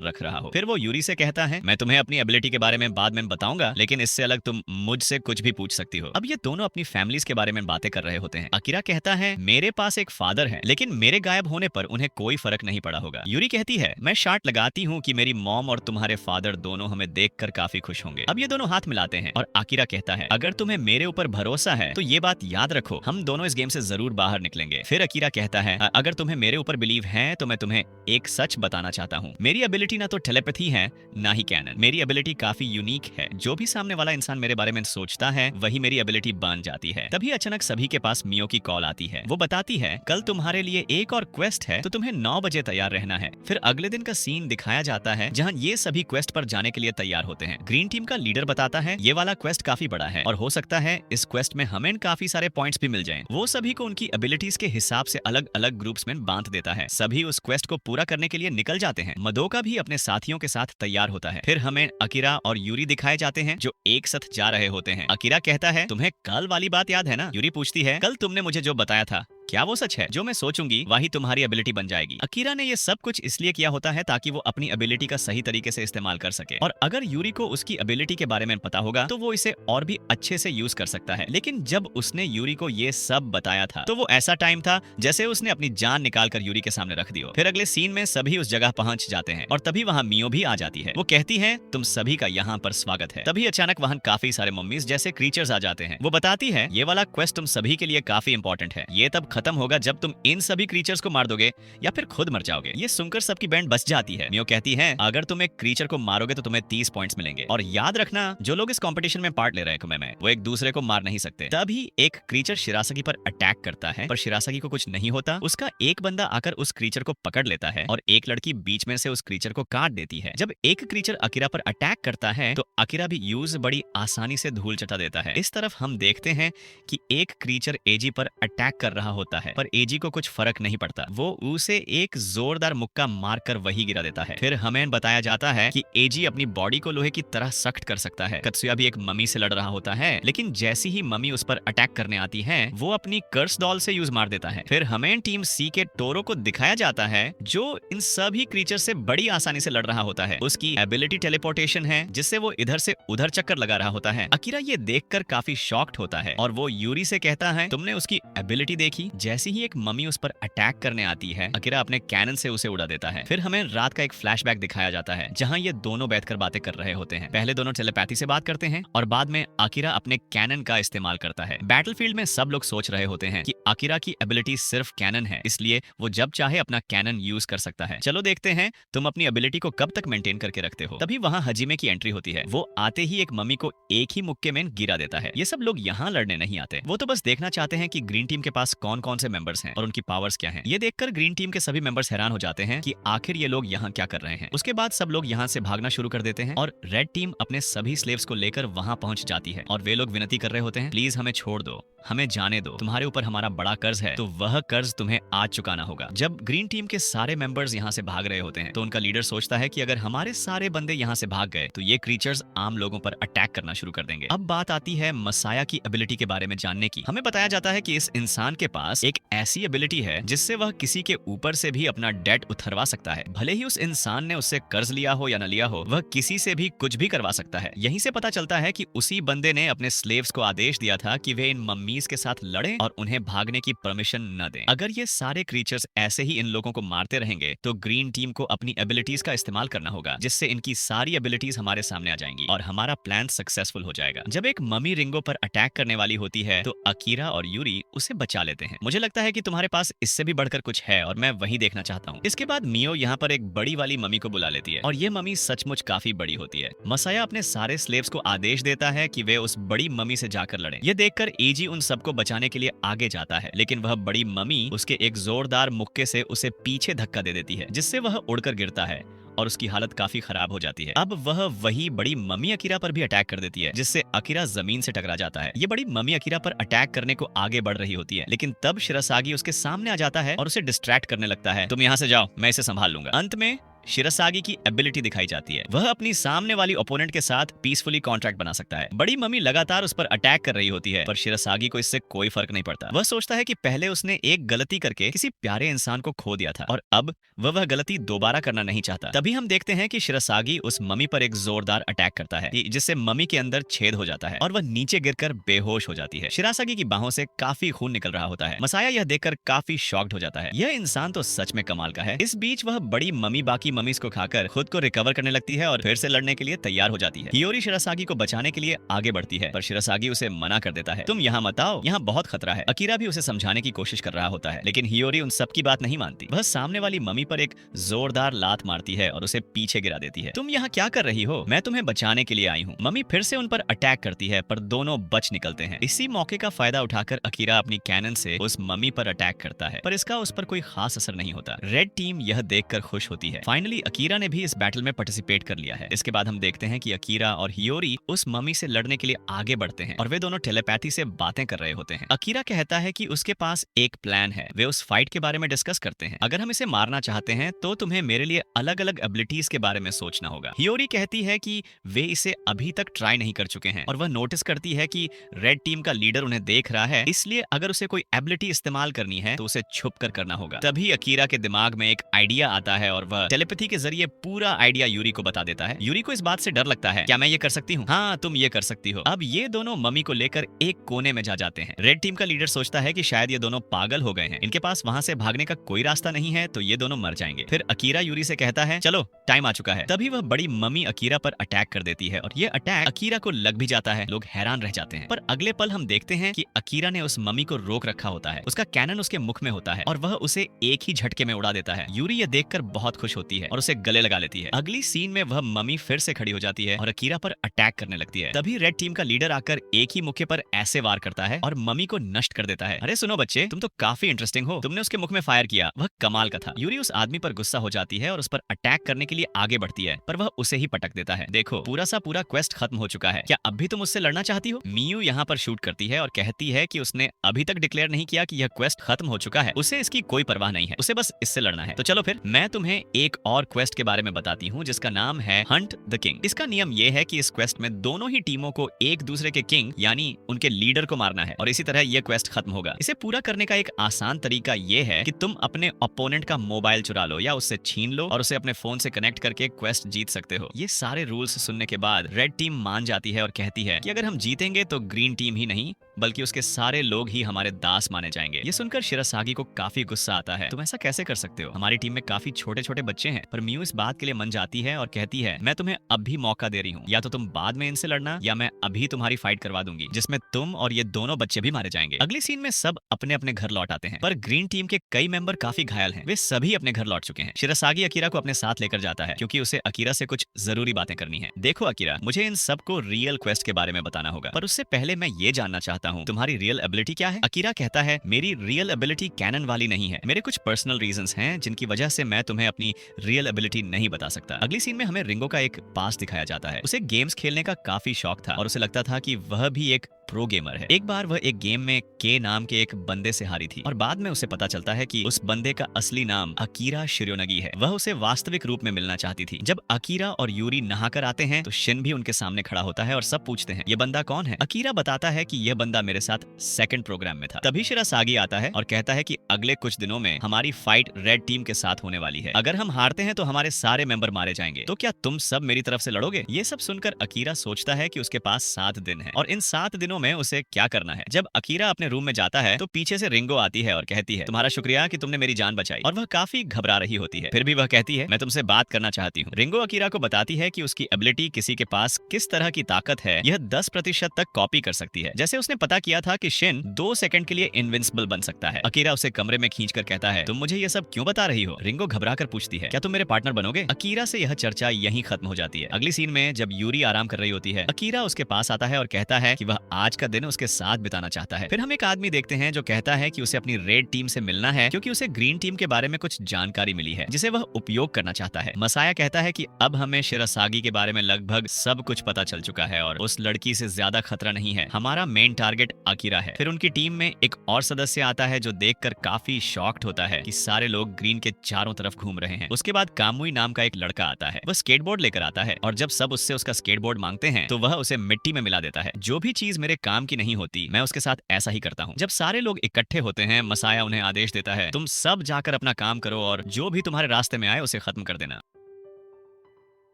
रख रहा हो। फिर वो यूरी से कहता है मैं तुम्हें अपनी एबिलिटी के बारे में बाद में बताऊंगा, लेकिन इससे अलग तुम मुझसे कुछ भी पूछ सकती हो। अब ये दोनों अपनी फैमिलीज के बारे में बातें कर रहे होते हैं। अकीरा कहता है मेरे पास एक फादर है, लेकिन मेरे गायब होने पर उन्हें कोई फर्क नहीं पड़ा होगा। यूरी कहती है मैं शार्ट लगाती हूँ कि मेरी मॉम और तुम्हारे फादर दोनों हमें देखकर काफी खुश होंगे। अब ये दोनों हाथ मिलाते हैं और अकीरा कहता है अगर तुम्हें मेरे ऊपर भरोसा है तो ये बात याद रखो, हम दोनों इस गेम से जरूर बाहर निकलेंगे। फिर अकीरा कहता है अगर तुम्हें मेरे ऊपर बिलीव है तो मैं तुम्हें एक सच बताना चाहता हूँ, मेरी एबिलिटी ना तो टेलीपैथी है ना ही कैनन। मेरी एबिलिटी काफी यूनिक है, जो भी सामने वाला इंसान मेरे बारे में सोचता है वही मेरी एबिलिटी बन जाती है। तभी अचानक सभी के पास मियो की कॉल आती है। वो बताती है कल तुम्हारे लिए एक और क्वेस्ट है तो तुम्हें 9 बजे तैयार रहना है। फिर अगले दिन का सीन दिखाया जाता है जहाँ ये सभी क्वेस्ट पर जाने के लिए तैयार होते हैं। ग्रीन टीम का लीडर बताता है ये वाला क्वेस्ट काफी बड़ा है और हो सकता है इस क्वेस्ट में हमें काफी सारे पॉइंट्स भी मिल जाएं। वो सभी को उनकी एबिलिटीज के हिसाब से अलग अलग ग्रुप्स में बांट देता है। सभी उस क्वेस्ट को पूरा करने के लिए निकल जाते हैं। मदोका भी अपने साथियों के साथ तैयार होता है। फिर हमें अकीरा और यूरी दिखाए जाते हैं जो एक साथ जा रहे होते हैं। अकीरा कहता है तुम्हें कल वाली बात याद है ना? यूरी पूछती है कल तुमने मुझे जो बताया था क्या वो सच है? जो मैं सोचूंगी वही तुम्हारी एबिलिटी बन जाएगी। अकीरा ने ये सब कुछ इसलिए किया होता है ताकि वो अपनी एबिलिटी का सही तरीके से इस्तेमाल कर सके, और अगर यूरी को उसकी एबिलिटी के बारे में पता होगा तो वो इसे और भी अच्छे से यूज कर सकता है। लेकिन जब उसने यूरी को ये सब बताया था तो वो ऐसा टाइम था जैसे उसने अपनी जान निकाल कर यूरी के सामने रख दी हो। फिर अगले सीन में सभी उस जगह पहुंच जाते हैं और तभी वहाँ मियो भी आ जाती है। वो कहती है तुम सभी का यहाँ पर स्वागत है। तभी अचानक वहाँ काफी सारे मम्मीज जैसे क्रीचर्स आ जाते हैं। वो बताती है ये वाला क्वेस्ट तुम सभी के लिए काफी इंपॉर्टेंट है, ये तब खत्म होगा जब तुम इन सभी क्रीचर्स को मार दोगे या फिर खुद मर जाओगे। ये सुनकर सबकी बैंड बच जाती है। मियो कहती है अगर तुम एक क्रीचर को मारोगे तो तुम्हें 30 पॉइंट्स मिलेंगे, और याद रखना जो लोग इस कंपटीशन में पार्ट ले रहे हैं वो एक दूसरे को मार नहीं सकते। तभी एक क्रीचर शिरासगी पर अटैक करता है, पर शिरासगी को कुछ नहीं होता। उसका एक बंदा आकर उस क्रीचर को पकड़ लेता है और एक लड़की बीच में से उस क्रीचर को काट देती है। जब एक क्रीचर अकीरा पर अटैक करता है तो अकीरा भी यूज बड़ी आसानी से धूल चटा देता है। इस तरफ हम देखते हैं कि एक क्रीचर एजी पर अटैक कर रहा होता है, पर एजी को कुछ फर्क नहीं पड़ता। वो उसे एक जोरदार मुक्का मारकर वही गिरा देता है। फिर हमें बताया जाता है कि एजी अपनी बॉडी को लोहे की तरह सख्त कर सकता है। कत्सुया भी एक मम्मी से लड़ रहा होता है, लेकिन जैसी ही मम्मी उस पर अटैक करने आती है वो अपनी कर्स डॉल से यूज मार देता है। फिर हमें टीम सी के टोरो को दिखाया जाता है जो इन सभी क्रीचर से बड़ी आसानी से लड़ रहा होता है। उसकी एबिलिटी टेलीपोर्टेशन है जिससे वो इधर से उधर चक्कर लगा रहा होता है। अकीरा ये देखकर काफी शॉक्ड होता है और वो यूरी से कहता है तुमने उसकी एबिलिटी देखी? जैसे ही एक मम्मी उस पर अटैक करने आती है अकीरा अपने कैनन से उसे उड़ा देता है। फिर हमें रात का एक फ्लैशबैक दिखाया जाता है जहां ये दोनों बैठकर बातें कर रहे होते हैं। पहले दोनों टेलीपैथी से बात करते हैं और बाद में अकीरा अपने कैनन का इस्तेमाल करता है। बैटलफील्ड में सब लोग सोच रहे होते हैं कि अकीरा की एबिलिटी सिर्फ कैनन है, इसलिए वो जब चाहे अपना कैनन यूज कर सकता है। चलो देखते हैं तुम अपनी एबिलिटी को कब तक मेंटेन करके रखते हो। तभी वहां हजीमे की एंट्री होती है। वो आते ही एक मम्मी को एक ही मुक्के में गिरा देता है। ये सब लोग यहाँ लड़ने नहीं आते, वो तो बस देखना चाहते हैं कि ग्रीन टीम के पास कौन कौन से मेंबर्स हैं और उनकी पावर्स क्या हैं। ये देखकर ग्रीन टीम के सभी मेंबर्स हैरान हो जाते हैं कि आखिर ये लोग यहाँ क्या कर रहे हैं। उसके बाद सब लोग यहाँ से भागना शुरू कर देते हैं और रेड टीम अपने सभी स्लेव्स को लेकर वहाँ पहुंच जाती है और वे लोग विनती कर रहे होते हैं प्लीज हमें छोड़ दो, हमें जाने दो, तुम्हारे ऊपर हमारा बड़ा कर्ज है तो वह कर्ज तुम्हें आज चुकाना होगा। जब ग्रीन टीम के सारे मेंबर्स यहाँ से भाग रहे होते हैं तो उनका लीडर सोचता है कि अगर हमारे सारे बंदे यहाँ से भाग गए तो ये क्रीचर्स आम लोगों पर अटैक करना शुरू कर देंगे। अब बात आती है मसाया की एबिलिटी के बारे में जानने की। हमें बताया जाता है कि इस इंसान के पास एक ऐसी एबिलिटी है जिससे वह किसी के ऊपर से भी अपना डेट उतरवा सकता है। भले ही उस इंसान ने उससे कर्ज लिया हो या न लिया हो, वह किसी से भी कुछ भी करवा सकता है। यहीं से पता चलता है कि उसी बंदे ने अपने स्लेव्स को आदेश दिया था कि वे इन मम्मीज के साथ लड़ें और उन्हें भागने की परमिशन न दें। अगर ये सारे क्रीचर्स ऐसे ही इन लोगों को मारते रहेंगे तो ग्रीन टीम को अपनी एबिलिटीज का इस्तेमाल करना होगा, जिससे इनकी सारी एबिलिटीज हमारे सामने आ जाएंगी और हमारा प्लान सक्सेसफुल हो जाएगा। जब एक मम्मी रिंगो पर अटैक करने वाली होती है तो अकीरा और यूरी उसे बचा लेते हैं। मुझे लगता है कि तुम्हारे पास इससे भी बढ़कर कुछ है और मैं वही देखना चाहता हूँ। इसके बाद मियो यहाँ पर एक बड़ी वाली मम्मी को बुला लेती है और ये मम्मी सचमुच काफी बड़ी होती है। मसाया अपने सारे स्लेव्स को आदेश देता है कि वे उस बड़ी मम्मी से जाकर लड़ें। ये देखकर एजी उन सबको बचाने के लिए आगे जाता है, लेकिन वह बड़ी मम्मी उसके एक जोरदार मुक्के से उसे पीछे धक्का दे देती है जिससे वह उड़कर गिरता है और उसकी हालत काफी खराब हो जाती है। अब वह वही बड़ी मम्मी अकीरा पर भी अटैक कर देती है, जिससे अकीरा जमीन से टकरा जाता है। ये बड़ी मम्मी अकीरा पर अटैक करने को आगे बढ़ रही होती है, लेकिन तब शिरासागी उसके सामने आ जाता है और उसे डिस्ट्रैक्ट करने लगता है। तुम यहाँ से जाओ, मैं इसे संभाल लूंगा। अंत में शिरासागी की एबिलिटी दिखाई जाती है। वह अपनी सामने वाली ओपोनेंट के साथ पीसफुली कॉन्ट्रैक्ट बना सकता है। बड़ी मम्मी लगातार उस पर अटैक कर रही होती है, पर शिरासागी को इससे कोई फर्क नहीं पड़ता। वह सोचता है कि पहले उसने एक गलती करके किसी प्यारे इंसान को खो दिया था और अब वह गलती दोबारा करना नहीं चाहता। तभी हम देखते हैं कि शिरासागी उस मम्मी पर एक जोरदार अटैक करता है, जिससे मम्मी के अंदर छेद हो जाता है और वह नीचे गिरकर बेहोश हो जाती है। शिरासागी की बाहों से काफी खून निकल रहा होता है। मसाया यह देखकर काफी शॉक्ड हो जाता है। यह इंसान तो सच में कमाल का है। इस बीच वह बड़ी मम्मी बाकी मम्मीज को खाकर खुद को रिकवर करने लगती है और फिर से लड़ने के लिए तैयार हो जाती है। हियोरी शिरासागी को बचाने के लिए आगे बढ़ती है, पर शिरासागी उसे मना कर देता है। तुम यहाँ मत आओ, यहाँ बहुत खतरा है। अकीरा भी उसे समझाने की कोशिश कर रहा होता है, लेकिन हियोरी उन सब की बात नहीं मानती। वह सामने वाली मम्मी पर एक जोरदार लात मारती है और उसे पीछे गिरा देती है। तुम यहाँ क्या कर रही हो? मैं तुम्हें बचाने के लिए आई हूँ। मम्मी फिर से उन पर अटैक करती है, पर दोनों बच निकलते हैं। इसी मौके का फायदा उठाकर अकीरा अपनी कैनन से उस मम्मी पर अटैक करता है, पर इसका उस पर कोई खास असर नहीं होता। रेड टीम यह देखकर खुश होती है। फाइनली अकीरा ने भी इस बैटल में पार्टिसिपेट कर लिया है। इसके बाद हम देखते हैं कि अकीरा और हियोरी उस मम्मी से लड़ने के लिए आगे बढ़ते हैं और वे दोनों टेलीपैथी से बातें कर रहे होते हैं। अकीरा कहता है कि उसके पास एक प्लान है। वे उस फाइट के बारे में डिस्कस करते हैं। अगर हम इसे मारना चाहते हैं तो तुम्हें मेरे लिए अलग अलग एबिलिटीज के बारे में सोचना होगा। हियोरी कहती है कि वे इसे अभी तक ट्राई नहीं कर चुके हैं और वह नोटिस करती है कि रेड टीम का लीडर उन्हें देख रहा है, इसलिए अगर उसे कोई एबिलिटी इस्तेमाल करनी है तो उसे छुप कर करना होगा। तभी अकीरा के दिमाग में एक आइडिया आता है और वह टेलीपैथी के जरिए पूरा आइडिया यूरी को बता देता है। यूरी को इस बात से डर लगता है, क्या मैं ये कर सकती हूँ? हाँ, तुम ये कर सकती हो। अब ये दोनों मम्मी को लेकर एक कोने में जा जाते हैं। रेड टीम का लीडर सोचता है कि शायद ये दोनों पागल हो गए हैं, इनके पास वहां से भागने का कोई रास्ता नहीं है, तो ये दोनों मर जाएंगे। फिर अकीरा यूरी से कहता है, चलो टाइम आ चुका है। तभी वह बड़ी मम्मी अकीरा पर अटैक कर देती है और ये अटैक अकीरा को लग भी जाता है। लोग हैरान रह जाते हैं, पर अगले पल हम देखते हैं कि अकीरा ने उस मम्मी को रोक रखा होता है। उसका कैनन उसके मुख में होता है और वह उसे एक ही झटके में उड़ा देता है। यूरी ये देखकर बहुत खुश होती है और उसे गले लगा लेती है। अगली सीन में वह मम्मी फिर से खड़ी हो जाती है और अकीरा पर अटैक करने लगती है। तभी रेड टीम का लीडर आकर एक ही मुक्के पर ऐसे वार करता है और मम्मी को नष्ट कर देता है। अरे सुनो बच्चे, तुम तो काफी इंटरेस्टिंग हो, तुमने उसके मुख में फायर किया, वह कमाल का था। यूरी उस आदमी पर गुस्सा हो जाती है और उस पर अटैक करने के लिए आगे बढ़ती है, पर वह उसे ही पटक देता है। देखो, पूरा सा पूरा क्वेस्ट खत्म हो चुका है, क्या अब भी तुम उससे लड़ना चाहती हो? मियू यहाँ पर शूट करती है और कहती है कि उसने अभी तक डिक्लेयर नहीं किया कि यह क्वेस्ट खत्म हो चुका है, उसे इसकी कोई परवाह नहीं है, उसे बस इससे लड़ना है। तो चलो फिर मैं तुम्हें एक और क्वेस्ट के बारे में बताती हूँ जिसका नाम है हंट द किंग। इसका नियम यह है कि इस क्वेस्ट में दोनों ही टीमों को एक दूसरे के किंग यानी उनके लीडर को मारना है और इसी तरह यह क्वेस्ट खत्म होगा। इसे पूरा करने का एक आसान तरीका यह है कि तुम अपने ओपोनेंट का मोबाइल चुरा लो या उससे छीन लो और उसे अपने फोन से कनेक्ट करके क्वेस्ट जीत सकते हो। ये सारे रूल्स सुनने के बाद रेड टीम मान जाती है और कहती है कि अगर हम जीतेंगे तो ग्रीन टीम ही नहीं बल्कि उसके सारे लोग ही हमारे दास माने जाएंगे। ये सुनकर शिरासागी को काफी गुस्सा आता है। तुम ऐसा कैसे कर सकते हो? हमारी टीम में काफी छोटे छोटे बच्चे हैं। पर मियू इस बात के लिए मन जाती है और कहती है, मैं तुम्हें अब भी मौका दे रही हूँ, या तो तुम बाद में इनसे लड़ना या मैं अभी तुम्हारी फाइट करवा दूंगी जिसमें तुम और ये दोनों बच्चे भी मारे जाएंगे। अगली सीन में सब अपने अपने घर लौट आते हैं, पर ग्रीन टीम के कई मेंबर काफी घायल हैं। वे सभी अपने घर लौट चुके हैं। शिरासागी अकीरा को अपने साथ लेकर जाता है क्योंकि उसे अकीरा से कुछ जरूरी बातें करनी है। देखो अकीरा, मुझे इन सबको रियल क्वेस्ट के बारे में बताना होगा, पर उससे पहले मैं ये जानना चाहता हूँ तुम्हारी रियल एबिलिटी क्या है? अकीरा कहता है, मेरी रियल एबिलिटी कैनन वाली नहीं है, मेरे कुछ पर्सनल रीजंस हैं जिनकी वजह से मैं तुम्हें अपनी रियल एबिलिटी नहीं बता सकता। अगली सीन में हमें रिंगो का एक पास दिखाया जाता है। उसे गेम्स खेलने का काफी शौक था और उसे लगता था कि वह भी एक प्रो गेमर है। एक बार वह एक गेम में के नाम के एक बंदे से हारी थी और बाद में उसे पता चलता है कि उस बंदे का असली नाम अकीरा शिरोनगी है। वह उसे वास्तविक रूप में मिलना चाहती थी। जब अकीरा और यूरी नहाकर आते हैं तो शिन भी उनके सामने खड़ा होता है और सब पूछते हैं, ये बंदा कौन है? अकीरा बताता है कि यह बंदा मेरे साथ सेकंड प्रोग्राम में था। तभी शिरासागी आता है और कहता है कि अगले कुछ दिनों में हमारी फाइट रेड टीम के साथ होने वाली है। अगर हम हारते हैं तो हमारे सारे मेंबर मारे जाएंगे, तो क्या तुम सब मेरी तरफ से लड़ोगे? ये सब सुनकर अकीरा सोचता है कि उसके पास 7 दिन है और इन 7 दिनों में उसे क्या करना है। जब अकीरा अपने रूम में जाता है तो पीछे से रिंगो आती है और कहती है, तुम्हारा शुक्रिया कि तुमने मेरी जान बचाई। और वह काफी घबरा रही होती है, फिर भी वह कहती है, मैं तुमसे बात करना चाहती हूँ। रिंगो अकीरा को बताती है कि उसकी एबिलिटी किसी के पास किस तरह की ताकत है यह 10% तक कॉपी कर सकती है। जैसे उसने पता किया था कि शिन 2 सेकंड के लिए इनविंसिबल बन सकता है। अकीरा उसे कमरे में खींचकर कहता है, तुम मुझे ये सब क्यों बता रही हो? रिंगो घबरा कर पूछती है, क्या तुम मेरे पार्टनर बनोगे? अकीरा से यह चर्चा यहीं खत्म हो जाती है। अगली सीन में जब यूरी आराम कर रही होती है, अकीरा उसके पास आता है और कहता है कि वह आज आज का दिन उसके साथ बिताना चाहता है। फिर हम एक आदमी देखते हैं जो कहता है कि उसे अपनी रेड टीम से मिलना है क्योंकि उसे ग्रीन टीम के बारे में कुछ जानकारी मिली है जिसे वह उपयोग करना चाहता है। मसाया कहता है कि अब हमें शिरासागी के बारे में लगभग सब कुछ पता चल चुका है और उस लड़की से ज्यादा खतरा नहीं है। हमारा मेन टारगेट अकीरा है। फिर उनकी टीम में एक और सदस्य आता है जो देखकर काफी शॉक्ड होता है कि सारे लोग ग्रीन के चारों तरफ घूम रहे हैं। उसके बाद कामुई नाम का एक लड़का आता है। वह स्केटबोर्ड लेकर आता है और जब सब उससे उसका स्केटबोर्ड मांगते हैं तो वह उसे मिट्टी में मिला देता है। जो भी चीज मेरे काम की नहीं होती मैं उसके साथ ऐसा ही करता हूँ। जब सारे लोग इकट्ठे होते हैं मसाया उन्हें आदेश देता है, तुम सब जाकर अपना काम करो और जो भी तुम्हारे रास्ते में आए उसे खत्म कर देना।